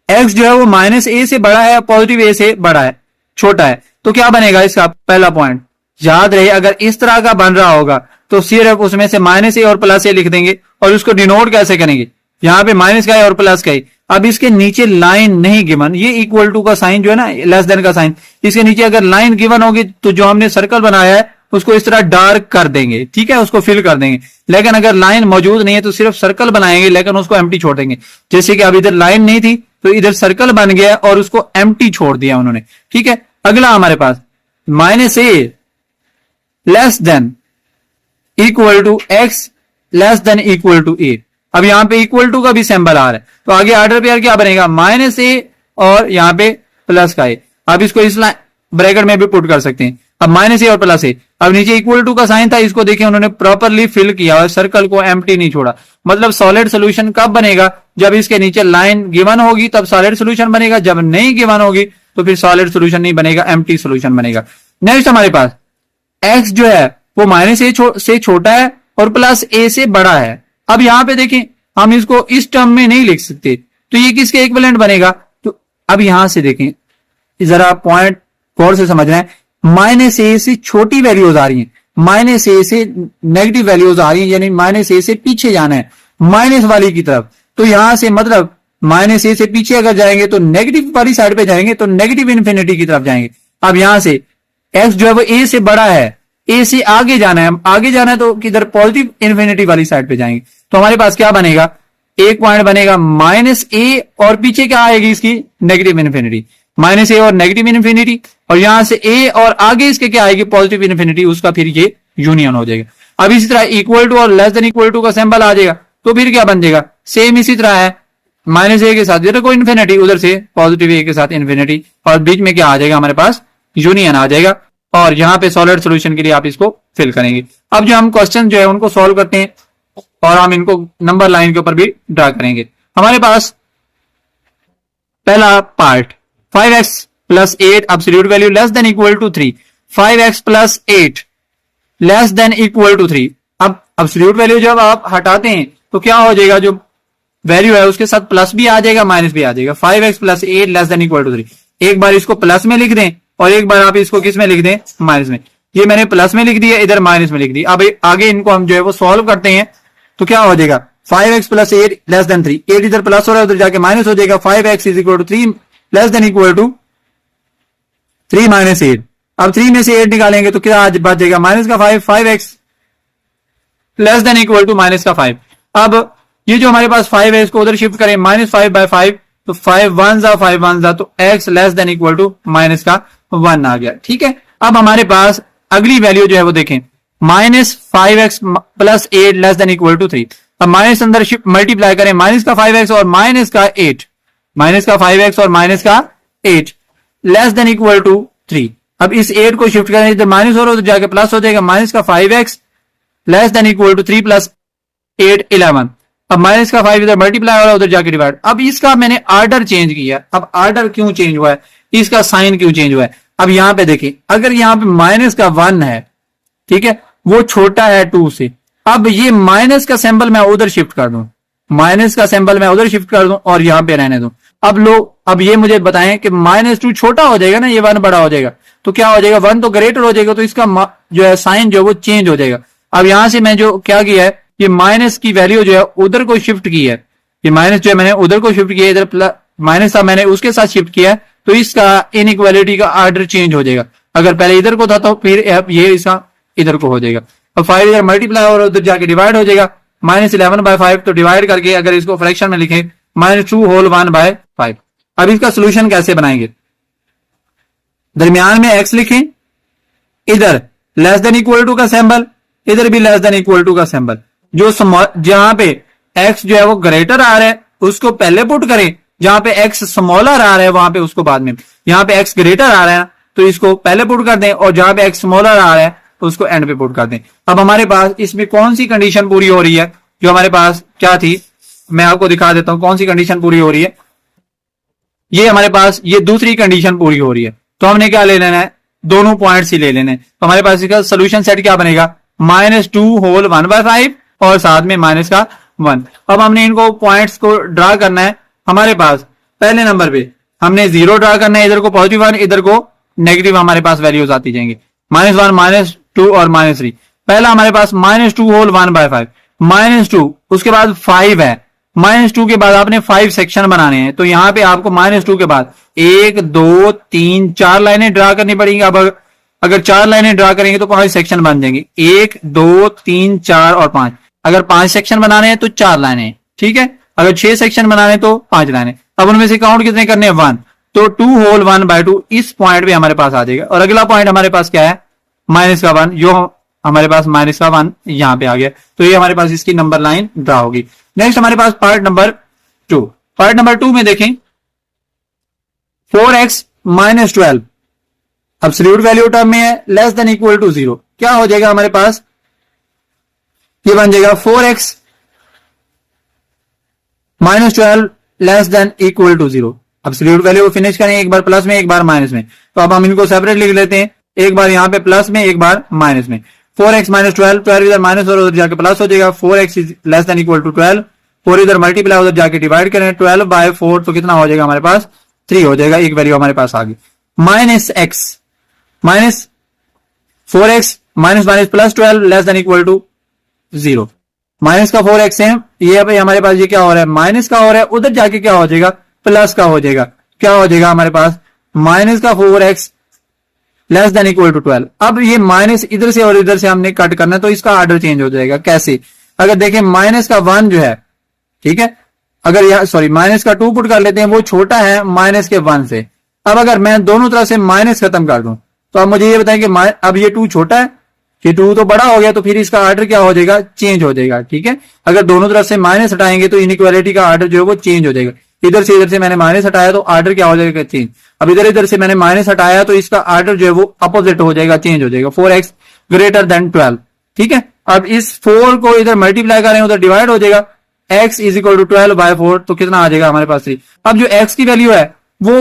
x जो है वो -a से बड़ा है, पॉजिटिव a से बड़ा है, छोटा है, तो क्या बनेगा इसका पहला पॉइंट, याद रहे अगर इस तरह का बन रहा होगा तो सिर्फ उसमें से -a और +a लिख देंगे। और उसको डिनोट कैसे करेंगे, यहाँ पे माइनस का है और प्लस का है। अब इसके नीचे लाइन नहीं गिवन, ये इक्वल टू का साइन जो है ना, लेस देन का साइन, इसके नीचे अगर लाइन गिवन होगी तो जो हमने सर्कल बनाया है उसको इस तरह डार्क कर देंगे, ठीक है, उसको फिल कर देंगे। लेकिन अगर लाइन मौजूद नहीं है तो सिर्फ सर्कल बनाएंगे लेकिन उसको एम्प्टी छोड़ देंगे। जैसे कि अब इधर लाइन नहीं थी तो इधर सर्कल बन गया और उसको एम्प्टी छोड़ दिया उन्होंने, ठीक है। अगला हमारे पास -a less than equal to x less than equal to a। अब यहां पे इक्वल टू का भी सिंबल आ रहा है, तो आगे ऑर्डर पेयर क्या बनेगा, -a और यहां पे प्लस का a। अब इसको इस ब्रैकेट में भी पुट कर सकते हैं। अब -a और +a, अब नीचे इक्वल टू का साइन था, इसको देखिए उन्होंने प्रॉपरली फिल किया और सर्कल को एम्प्टी नहीं छोड़ा। मतलब सॉलिड सोल्यूशन कब बनेगा, जब इसके नीचे लाइन गिवन होगी तब सॉलिड सोल्यूशन बनेगा, जब नहीं गिवन होगी तो फिर सॉलिड सोल्यूशन नहीं बनेगा, एम्प्टी सोल्यूशन बनेगा। नेक्स्ट हमारे पास x जो है वो -a से छोटा है और +a से बड़ा है। अब यहां पे देखें हम इसको इस टर्म में नहीं लिख सकते, तो ये किसके इक्विवेलेंट बनेगा। तो अब यहां से देखें, जरा पॉइंट गौर से समझना है, माइनस ए से छोटी वैल्यूज आ रही हैं, माइनस ए से नेगेटिव वैल्यूज आ रही हैं, यानी माइनस ए से पीछे जाना है माइनस वाली की तरफ। तो यहां से मतलब माइनस ए से पीछे अगर जाएंगे तो नेगेटिव वाली साइड पे जाएंगे, तो नेगेटिव इन्फिनिटी की तरफ जाएंगे। अब यहां से एक्स जो है वो ए से बड़ा है, ए से आगे जाना है, आगे जाना है तो किधर पॉजिटिव इन्फिनिटी वाली साइड पे जाएंगे। तो हमारे पास क्या बनेगा, एक पॉइंट बनेगा माइनस ए और पीछे क्या आएगी इसकी नेगेटिव इन्फिनिटी, माइनस ए और नेगेटिव इन्फिनिटी, और यहां से ए और आगे इसके क्या आएगी पॉजिटिव इन्फिनिटी, उसका फिर ये यूनियन हो जाएगा। अब इसी तरह इक्वल टू और लेस देन इक्वल टू का सिंबल आ जाएगा, तो फिर क्या बन जाएगा, सेम इसी तरह है, माइनस ए के साथ इधर को इन्फिनिटी, उधर से पॉजिटिव ए के साथ इन्फिनिटी, और बीच में क्या आ जाएगा हमारे पास यूनियन आ जाएगा। और यहां पे सॉलिड सॉल्यूशन के लिए आप इसको फिल करेंगे। अब जो हम क्वेश्चन जो है उनको सॉल्व करते हैं और हम इनको नंबर लाइन के ऊपर भी ड्रा करेंगे। हमारे पास पहला part 5x plus 8 absolute value less than equal to 3, 5x plus 8 less than equal to 3। अब एब्सोल्यूट वैल्यू जब आप हटाते हैं तो क्या हो जाएगा, जो वैल्यू है उसके साथ प्लस भी आ जाएगा माइनस भी आ जाएगा। 5x plus 8 less than equal to 3, एक बार इसको प्लस में लिख दें और एक बार आप इसको किस में लिख दें, माइनस में। ये मैंने प्लस में लिख दिया, इधर माइनस में लिख दिया। अब आगे इनको हम जो है वो सॉल्व करते हैं तो क्या हो जाएगा, 5x प्लस 8 लेस देन 3, 8 इधर प्लस हो रहा है उधर जाके माइनस हो जाएगा, 5x is equal to 3 less than equal to 3 minus 8। अब 3 में से 8 निकालेंगे तो क्या बच जाएगा, माइनस का 5, 5x less than equal to minus का 5। अब ये जो हमारे पास 5 है इसको उधर शिफ्ट करें, माइनस 5 बाय 5, तो 5 1 जा 5 1 जा, तो x less than equal to minus का 1 आ गया। ठीक है, अब हमारे पास अगली वैल्यू जो है वो देखें, minus 5x plus 8 less than equal to 3। अब माइनस अंदर शिफ्ट मल्टीप्लाई करें, माइनस का 5x और माइनस का 8, माइनस का 5x और माइनस का 8 लेस देन इक्वल टू 3। अब इस 8 को शिफ्ट करें, इधर माइनस हो रहा है उधर जाके प्लस हो जाएगा, माइनस का 5x less than equal to 3 plus 8 11। अब माइनस का 5 इधर मल्टीप्लाई हो रहा है उधर जाके डिवाइड। अब इसका मैंने आर्डर चेंज किया। अब आर्डर क्यों चेंज हुआ है, इसका साइन क्यों चेंज हुआ है। अब यहां पे देखिए, अगर यहां पे माइनस का 1 है, ठीक है, वो छोटा है 2 से, अब ये माइनस का सिंबल मैं उधर शिफ्ट कर दूं, माइनस का सिंबल मैं उधर शिफ्ट कर दूं और यहां पे रहने दूं। अब ये मुझे बताएं कि -2 छोटा हो जाएगा ना, ये 1 बड़ा हो जाएगा, तो क्या हो जाएगा, 1 तो ग्रेटर हो जाएगा, तो इसका जो है साइन जो है वो चेंज हो जाएगा। अब यहां से मैं जो क्या किया है, ये माइनस की वैल्यू जो है उधर को शिफ्ट की है, ये माइनस जो है मैंने उधर को शिफ्ट किया, इधर प्लस माइनस था मैंने उसके साथ शिफ्ट किया है, तो इसका इनइक्वालिटी का ऑर्डर चेंज हो जाएगा। अगर पहले इधर को था तो फिर ये इसका इधर को हो जाएगा। अब 5 इधर मल्टीप्लाई और उधर जाके डिवाइड हो जाएगा, -11 बाय 5, तो डिवाइड करके अगर इसको फ्रैक्शन में लिखें, -2 होल 1 बाय 5। अब इसका सोल्यूशन कैसे बनाएंगे, दरमियान में x लिखें, इधर लेस देन इक्वल टू का सिंबल, इधर भी लेस देन इक्वल टू का सिंबल, जो जहां पे x जो है वो ग्रेटर आ रहा है उसको पहले पुट करें, जहां पे x स्मॉलर आ रहा है वहां पे उसको बाद में। यहां पे x ग्रेटर आ रहा है तो इसको पहले पुट कर दें, और जहां पे x स्मॉलर आ रहा है तो उसको एंड पे पुट कर दें। अब हमारे पास इसमें कौन सी कंडीशन पूरी हो रही है, जो हमारे पास क्या थी, मैं आपको दिखा देता हूं कौन सी कंडीशन पूरी हो रही है। ये हमारे पास ये दूसरी कंडीशन पूरी हो रही है, तो हमने क्या ले लेना है, दोनों पॉइंट्स ही ले लेने हैं। तो हमारे पास इसका सोल्यूशन सेट क्या बनेगा, -2 होल 1 बाय 5 और साथ में माइनस का 1। अब हमने इनको पॉइंट्स को ड्रा करना है। हमारे पास पहले नंबर पे हमने 0 ड्रा करना है, इधर को पॉजिटिव 1 इधर को नेगेटिव, हमारे पास वैल्यूज आती जाएंगे, -1 -2 और -3। पहला हमारे पास -2 होल 1 बाय 5, -2 उसके बाद 5 है, -2 के बाद आपने 5 सेक्शन बनाने हैं, तो यहां पे आपको -2 के बाद 1 2 3 4 लाइनें ड्रा करनी पड़ेंगी। अब अगर 4 लाइनें ड्रा करेंगे तो 5 सेक्शन बन जाएंगे, 1 2 3 4 और 5। अगर 5 सेक्शन बनाने हैं तो 4 लाइनें, ठीक है, अगर 6 सेक्शन बनाने तो 5 लाइनें। अब उनमें से काउंट कितने करने हैं, 1, तो 2 होल 1 बाय 2 इस पॉइंट पे हमारे पास आ जाएगा। और अगला पॉइंट हमारे पास क्या है, -1, जो हमारे पास -1 यहां पे आ गया, तो ये हमारे पास इसकी नंबर लाइन ड्रा होगी। नेक्स्ट हमारे पास पार्ट नंबर 2। पार्ट नंबर 2 में देखें, 4x -12 एब्सोल्यूट वैल्यू टर्म में है, लेस देन इक्वल टू 0। क्या हो जाएगा हमारे पास, ये बन जाएगा 4x -12 less than equal to 0। Absolute value को फिनिश करें, एक बार प्लस में एक बार माइनस में, तो अब हम इनको सेपरेट लिख लेते हैं, एक बार यहां पे प्लस में एक बार माइनस में। 4x -12, 12 इधर माइनस और उधर जाके प्लस हो जाएगा, 4x is less than equal to 12, 4 इधर मल्टीप्लाई उधर जाके डिवाइड करें, 12 बाय 4 तो कितना हो जाएगा हमारे पास, 3 हो जाएगा, एक वैल्यू हमारे पास आ गई। -x minus 4x minus minus plus 12 less than equal to 0। Minus का 4x है, ये भाई हमारे पास ये क्या हो रहा है, माइनस का हो रहा है, उधर जाके क्या हो जाएगा, प्लस का हो जाएगा। क्या हो जाएगा हमारे पास, माइनस का 4x less than equal to 12। अब ये माइनस इधर से और इधर से हमने कट करना है, तो इसका ऑर्डर चेंज हो जाएगा। कैसे, अगर देखें माइनस का 1 जो है, ठीक है, अगर यह सॉरी माइनस का 2 पुट कर लेते हैं, वो छोटा है माइनस के 1 से। अब अगर मैं दोनों तरफ से माइनस खत्म कर दूं, तो अब मुझे ये बताएं कि अब ये 2 छोटा है, ये 2 तो बड़ा हो गया, तो फिर इसका ऑर्डर क्या हो जाएगा, चेंज हो जाएगा। ठीक है, अगर दोनों तरफ से माइनस हटाएंगे तो इनइक्वालिटी का ऑर्डर जो है वो चेंज हो जाएगा। इधर से मैंने माइनस हटाया तो ऑर्डर क्या हो जाएगा, चेंज। अब इधर से मैंने माइनस हटाया तो इसका ऑर्डर जो है वो अपोजिट हो जाएगा, चेंज हो जाएगा। 4x greater than 12। ठीक है, अब इस 4 को इधर मल्टीप्लाई करें, उधर डिवाइड हो जाएगा, x is equal to 12 by 4, तो कितना आ जाएगा हमारे पास 3। अब जो x की वैल्यू है वो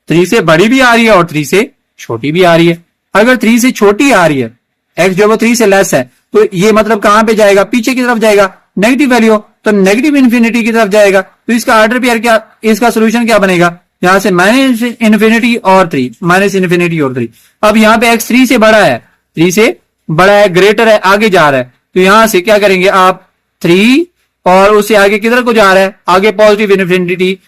3 से बड़ी भी आ रही है और 3 से छोटी भी आ रही है। अगर 3 से छोटी आ रही है, x जो है वो 3 से लेस है, तो ये मतलब कहां पे जाएगा, पीछे की तरफ जाएगा, नेगेटिव वैल्यू, तो नेगेटिव इन्फिनिटी की तरफ जाएगा। तो इसका ऑर्डर पेयर क्या, इसका सोल्यूशन क्या बनेगा, यहां से माइनस इन्फिनिटी और 3, माइनस इन्फिनिटी और 3। अब यहां पे x 3 से बड़ा है, 3 से बड़ा है, ग्रेटर है, आगे जा रहा है, तो यहां से क्या करेंगे आप, 3 और उससे आगे किधर को जा रहा है, आगे पॉजिटिव इन्फिनिटी,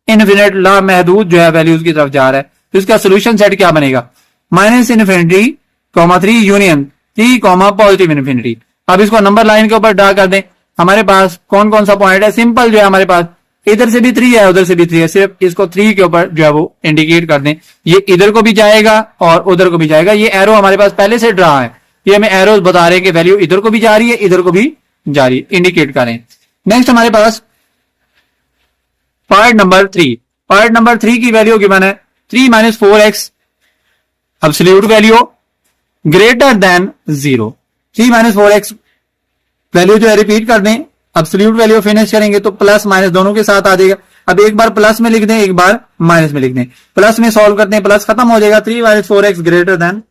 इन्फिनिट लामहदूद जो है वैल्यूज की तरफ जा रहा है। तो इसका सोल्यूशन सेट क्या बनेगा, minus infinity 3 union 3 positive infinity. अब इसको नंबर लाइन के ऊपर ड्रा कर दें। हमारे पास कौन कौन सा पॉइंट है, सिंपल जो है हमारे पास, इधर से भी 3 है, उधर से भी 3 है, सिर्फ इसको 3 के ऊपर जो है वो इंडिकेट कर दें। ये इधर को भी जाएगा और उधर को भी जाएगा। ये एरो हमारे पास पहले से ड्रा है, ये हमें एरोज बता रहे हैं कि वैल्यू इधर को भी जा रही है, इधर को भी जा रही है, इंडिकेट करें। नेक्स्ट हमारे पास पार्ट नंबर 3। पार्ट नंबर 3 की वैल्यू गिवन है 3 minus 4x absolute value greater than 0। 3 minus 4x value जो है रिपीट कर दें, एब्सोल्यूट वैल्यू फिनिश करेंगे तो प्लस माइनस दोनों के साथ आ जाएगा। अब एक बार प्लस में लिख दें, एक बार माइनस में लिख दें। प्लस में सॉल्व करते हैं, प्लस खत्म हो जाएगा, 3 माइनस 4x ग्रेटर देन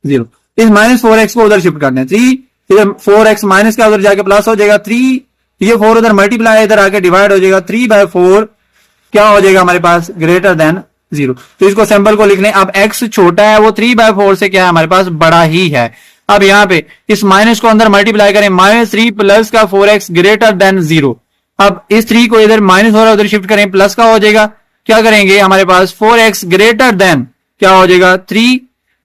0। इस माइनस 4x को उधर शिफ्ट कर दें, 3 इधर 4x माइनस का उधर जाके प्लस हो जाएगा, 3 ये 4 उधर मल्टीप्लाई इधर आके डिवाइड हो जाएगा, 3/4 क्या हो जाएगा हमारे पास, ग्रेटर देन 0। तो इसको सिंबल को लिख लें। अब x छोटा है, वो 3/4 से क्या है हमारे पास, बड़ा ही है। अब यहां पे इस माइनस को अंदर मल्टीप्लाई करें, -3 प्लस का 4x ग्रेटर देन 0। अब इस 3 को इधर माइनस हो रहा है उधर शिफ्ट करें, प्लस का हो जाएगा। क्या करेंगे, हमारे पास 4x ग्रेटर देन क्या हो जाएगा, 3।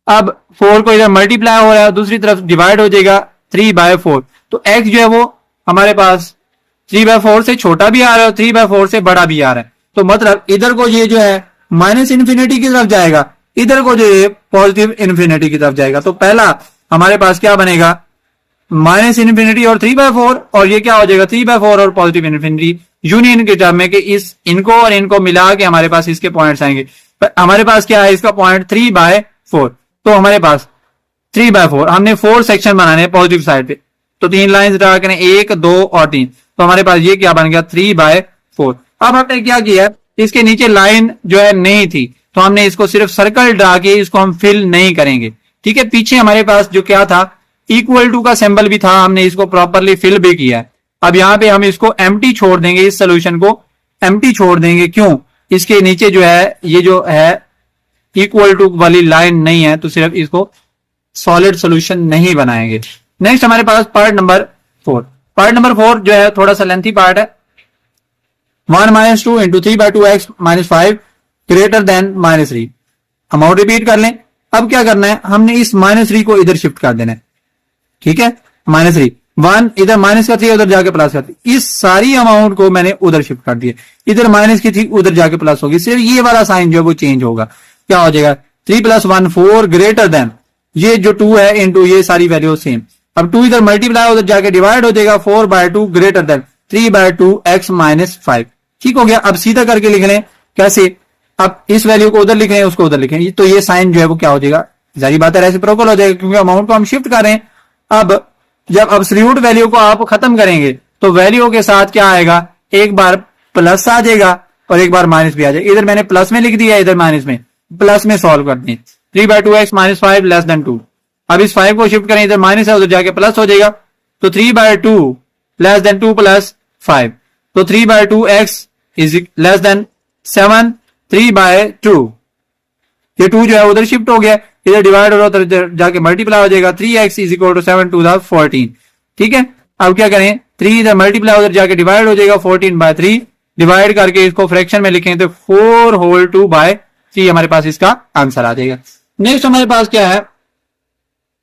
अब 4 को इधर मल्टीप्लाई हो रहा है, दूसरी तरफ डिवाइड हो जाएगा 3/4। तो x जो है वो हमारे पास 3/4 से छोटा भी आ रहा है और 3/4 से बड़ा भी आ रहा है। तो मतलब इधर को ये जो है माइनस इन्फिनिटी की तरफ जाएगा, इधर को जो है पॉजिटिव इन्फिनिटी की तरफ जाएगा। तो पहला हमारे पास क्या बनेगा, माइनस इन्फिनिटी और 3/4, और ये क्या हो जाएगा 3/4 और पॉजिटिव इन्फिनिटी यूनियन के टर्म में, कि इस इनको और इनको मिला के हमारे पास इसके पॉइंट्स आएंगे। हमारे पास क्या है, इसका पॉइंट 3/4। तो हमारे पास 3/4, हमने 4 सेक्शन बनाने हैं पॉजिटिव साइड पे, तो 3 लाइन ड्रा करें, 1 2 और 3। तो हमारे पास ये क्या बन गया, 3/4। अब हमने क्या किया, इसके नीचे लाइन जो है नहीं थी, तो हमने इसको सिर्फ सर्कल ड्रा के इसको हम फिल नहीं करेंगे। ठीक है, पीछे हमारे पास जो क्या था, इक्वल टू का सिंबल भी था, हमने इसको प्रॉपरली फिल भी किया है। अब यहां पे हम इसको एम्प्टी छोड़ देंगे, इस सोल्यूशन को एम्प्टी छोड़ देंगे। क्यों, इसके नीचे जो है ये जो है इक्वल टू वाली लाइन नहीं है, तो सिर्फ इसको सॉलिड सोल्यूशन नहीं बनाएंगे। नेक्स्ट हमारे पास पार्ट नंबर 4। पार्ट नंबर 4 जो है थोड़ा सा लेंथी पार्ट है। 1 - 2 × 3/2x - 5 greater than -3। Amount repeat कर लें। अब क्या करना है, हमने इस -3 को इधर शिफ्ट कर देना है। ठीक है, -3 1 इधर माइनस का 3 उधर जाके प्लस का 3, इस सारी अमाउंट को मैंने उधर शिफ्ट कर दिया। इधर माइनस की थी उधर जाके प्लस होगी, सिर्फ ये वाला साइन जो है वो चेंज होगा। क्या हो जाएगा, 3 + 1 4 ग्रेटर देन, ये जो 2 है इनटू ये सारी वैल्यू सेम। अब 2 इधर मल्टीप्लाई उधर जाके डिवाइड हो जाएगा, 4/2 ग्रेटर देन 3/2 x - 5। ठीक हो गया। अब सीधा करके लिख लें, कैसे, अब इस वैल्यू को उधर लिख लें, उसको उधर लिखें, तो ये साइन जो है वो क्या हो जाएगा, जारी बात है रेसिप्रोकल हो जाएगा, क्योंकि अमाउंट को हम शिफ्ट कर रहे हैं। अब जब एब्सोल्यूट वैल्यू को आप खत्म करेंगे तो वैल्यू के साथ क्या आएगा, एक बार प्लस आ जाएगा और एक बार माइनस भी आ जाएगा। इधर मैंने प्लस में लिख दिया, इधर माइनस में, प्लस में सॉल्व करते हैं। 3/2 x - 5 लेस देन 2। अब इस 5 को शिफ्ट करें, इधर माइनस है उधर जाके प्लस हो जाएगा, तो 3/2 लेस देन 2 + 5, तो 3/2 x इज लेस देन 7। 3/2 ये 2 जो है उधर शिफ्ट हो गया, इधर डिवाइड हो रहा है तो जाके मल्टीप्लाई हो जाएगा, 3x is equal to 7 to the 14। ठीक है, अब क्या करें, 3 इधर मल्टीप्लाई उधर जाके डिवाइड हो जाएगा, 14/3 डिवाइड करके इसको फ्रैक्शन में लिखें तो 4 होल 2/3 हमारे पास इसका आंसर आ जाएगा। नेक्स्ट हमारे पास क्या है,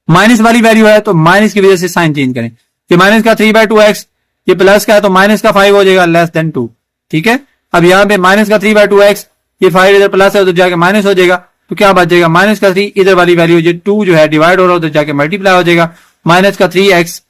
माइनस वाली वैल्यू है तो माइनस की वजह से साइन चेंज करें। ये माइनस का 3/2x, ये प्लस का है तो माइनस का 5 हो जाएगा लेस देन 2। ठीक है, अब यहाँ पे माइनस का 3/2x, ये 5 इधर प्लस है उधर जाके माइनस हो जाएगा, तो क्या बच जाएगा, माइनस का 3 इधर वाली वैल्यू जो 2 जो है डिवाइड हो रहा है उधर जाके मल्टीप्लाई हो जाएगा, माइनस का 3x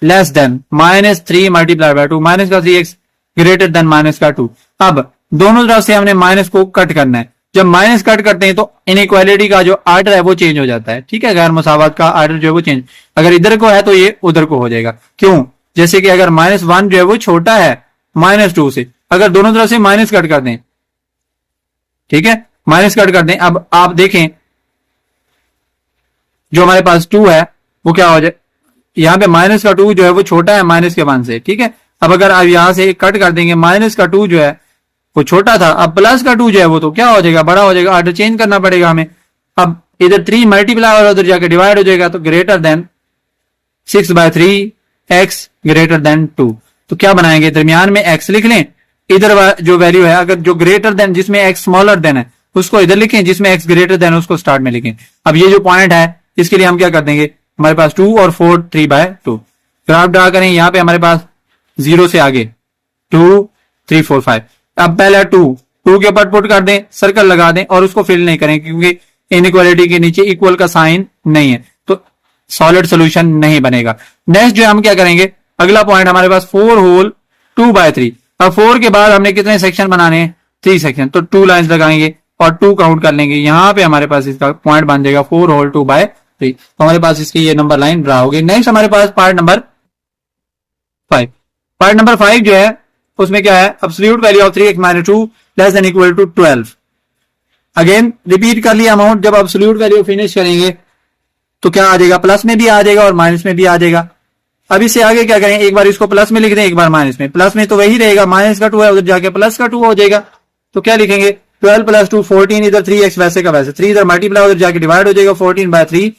less than -3 multiply by 2, minus का 3x ग्रेटर देन माइनस का 2। अब दोनों तरफ से हमने माइनस को कट करना है। जब माइनस कट करते हैं तो इनइक्वालिटी का जो आर्डर है वो चेंज हो जाता है। ठीक है, गैर मुसावत का आर्डर जो है वो चेंज, अगर इधर को है तो ये उधर को हो जाएगा। क्यों, जैसे कि अगर -1 जो है वो छोटा है -2 से, अगर दोनों तरफ से माइनस कट कर दें, ठीक है, माइनस कट कर दें, अब आप देखें जो हमारे पास 2 है वो क्या हो जाए, यहाँ पे माइनस का 2 जो है वो छोटा है माइनस के 1 से। ठीक है, अब अगर आप यहां से कट कर देंगे, माइनस का 2 जो है वो छोटा था, अब प्लस का 2 जो है वो तो क्या हो जाएगा, बड़ा हो जाएगा, आर्डर चेंज करना पड़ेगा हमें। अब इधर 3 मल्टीप्लाई और उधर जाके डिवाइड हो जाएगा, तो greater than 6/3 x greater than 2। तो क्या बनाएंगे, दरमियान में x लिख लें, इधर जो वैल्यू है अगर जो ग्रेटर देन जिसमें x स्मॉलर देन है उसको इधर लिखें, जिसमें x ग्रेटर देन उसको स्टार्ट में लिखें। अब ये जो पॉइंट है इसके लिए हम क्या कर देंगे, हमारे पास 2 और 4 3/2 ग्राफ ड्रा करें। यहाँ पे हमारे पास 0 से आगे 2 3 4 5, अब पहला 2 के ऊपर पुट कर दें, सर्कल लगा दें और उसको फिल नहीं करें क्योंकि इनइक्वालिटी के नीचे इक्वल का साइन नहीं है तो सॉलिड सोल्यूशन नहीं बनेगा। नेक्स्ट जो हम क्या करेंगे, अगला पॉइंट हमारे पास 4 होल 2/3। अब 4 के बाद हमने कितने सेक्शन बनाने हैं, 3 सेक्शन, तो 2 लाइंस लगाएंगे और 2 काउंट कर लेंगे। यहाँ पे हमारे पास इसका पॉइंट बन जाएगा 4 होल 2/3, तो हमारे पास इसकी ये नंबर लाइन ड्रा होगी। नेक्स्ट हमारे पास पार्ट नंबर 5। पार्ट नंबर 5 जो है उसमें क्या है, absolute value of 3x - 2 less than equal to 12। Again repeat कर लिया अमाउंट, जब एब्सोल्यूट वैल्यू फिनिश करेंगे तो क्या आ जाएगा, प्लस में भी आ जाएगा और माइनस में भी आ जाएगा। अब इससे आगे क्या करें, एक बार इसको प्लस में लिख दें, एक बार माइनस में। प्लस में तो वही रहेगा, माइनस का 2 है उधर जाके प्लस का 2 हो जाएगा, तो क्या लिखेंगे 12 + 2 14, इधर 3x वैसे का वैसे, 3 इधर मल्टीप्लाई उधर जाके डिवाइड हो जाएगा, 14/3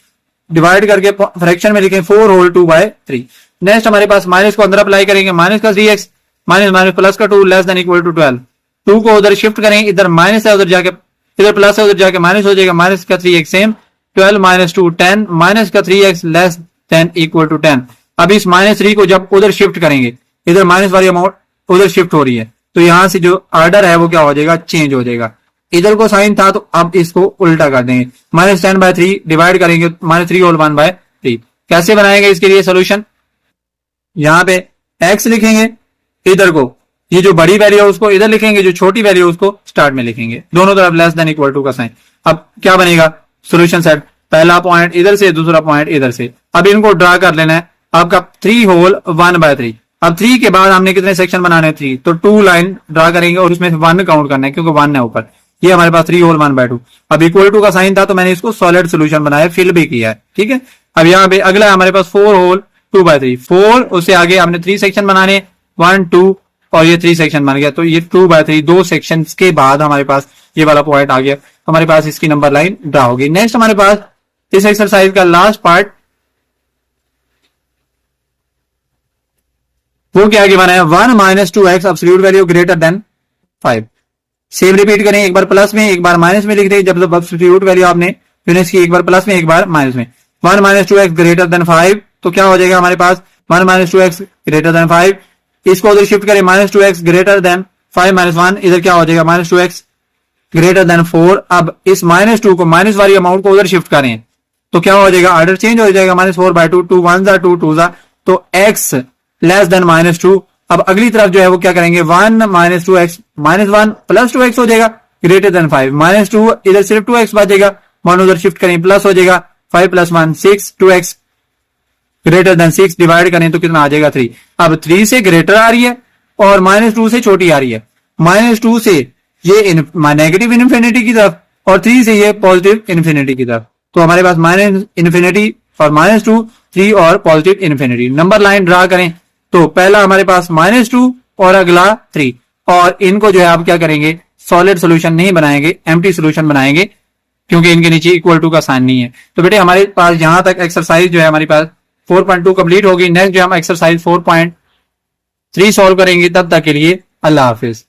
डिवाइड करके फ्रैक्शन में लिखें 4 होल 2/3। नेक्स्ट हमारे पास माइनस को अंदर अप्लाई करेंगे, माइनस का 3x माइनस माइनस प्लस का 2 लेस देन इक्वल टू 12। 2 को उधर शिफ्ट करें, इधर माइनस है उधर जाके, इधर प्लस है उधर जाके माइनस हो जाएगा, माइनस का 3x सेम, 12 - 2 10, माइनस का 3x less than equal to 10। अब इस -3 को जब उधर शिफ्ट करेंगे, इधर माइनस वाली अमाउंट उधर शिफ्ट हो रही है, तो यहां से जो ऑर्डर है वो क्या हो जाएगा, चेंज हो जाएगा। इधर को साइन था तो अब इसको उल्टा कर देंगे, -10/3 डिवाइड करेंगे -3 होल 1/3। कैसे बनाएंगे इसके लिए सोल्यूशन, यहां पे x लिखेंगे, इधर को ये जो बड़ी वैल्यू है उसको इधर लिखेंगे, जो छोटी वैल्यू है उसको स्टार्ट में लिखेंगे, दोनों तरफ लेस देन इक्वल टू का साइन। अब क्या बनेगा सॉल्यूशन सेट, पहला पॉइंट इधर से, दूसरा पॉइंट इधर से। अब इनको ड्रा कर लेना है आपका 3 होल 1/3। अब 3 के बाद हमने कितने सेक्शन बनाने हैं, 3, तो 2 लाइन ड्रा करेंगे और उसमें से 1 काउंट करना है क्योंकि 1 है ऊपर। ये हमारे पास 3 होल 1/2। अब इक्वल टू का साइन था तो मैंने इसको सॉलिड सोल्यूशन बनाया, फिल भी किया है। ठीक है, अब यहाँ पे अगला है हमारे पास 4 होल 2/3, 4 उससे आगे हमने 3 सेक्शन बनाने, 1 2 और ये 3 सेक्शन बन गया, तो ये 2/3 2 सेक्शन के बाद हमारे पास ये वाला पॉइंट आ गया, हमारे पास इसकी नंबर लाइन ड्रा होगी। नेक्स्ट हमारे पास इस एक्सरसाइज का लास्ट पार्ट वो क्या आगे बनाया, 1 - 2x absolute value greater than 5। Same repeat करें, एक बार प्लस में एक बार माइनस में लिख दें, जब एब्सोल्यूट वैल्यू आपने फिनिश की, एक बार प्लस में एक बार माइनस में। 1 - 2x ग्रेटर देन 5, तो क्या हो जाएगा हमारे पास 1 - 2x ग्रेटर देन 5। इसको उधर शिफ्ट करें, -2x ग्रेटर देन 5 - 1, इधर क्या हो जाएगा -2x ग्रेटर देन 4। अब इस -2 को, माइनस वाली अमाउंट को उधर शिफ्ट करें तो क्या हो जाएगा, ऑर्डर चेंज हो जाएगा, -4/2, 2 1 2 2 2, तो x लेस देन -2। अब अगली तरफ जो है वो क्या करेंगे, 1 - 2x -1 प्लस 2x हो जाएगा ग्रेटर देन 5, -2 इधर सिर्फ 2x बचेगा, 1 उधर शिफ्ट करें प्लस हो जाएगा, 5 + 1 6, 2x ग्रेटर देन 6 डिवाइड करें तो कितना आ जाएगा 3। अब 3 से ग्रेटर आ रही है और -2 से छोटी आ रही है, -2 से ये नेगेटिव इन्फिनिटी की तरफ और 3 से ये पॉजिटिव इन्फिनिटी की तरफ, तो हमारे पास -इन्फिनिटी और -2 3 और positive infinity. Number line draw करें तो पहला हमारे पास -2 और अगला 3, और इनको जो है आप क्या करेंगे, सॉलिड सोल्यूशन नहीं बनाएंगे, एम्प्टी सोल्यूशन बनाएंगे। क्योंकि इनके नीचे इक्वल टू का साइन नहीं है। तो बेटे हमारे पास यहां तक एक्सरसाइज जो है हमारी पास 4.2 कंप्लीट होगी। नेक्स्ट जो हम एक्सरसाइज 4.3 सॉल्व करेंगे, तब तक के लिए अल्लाह हाफिज।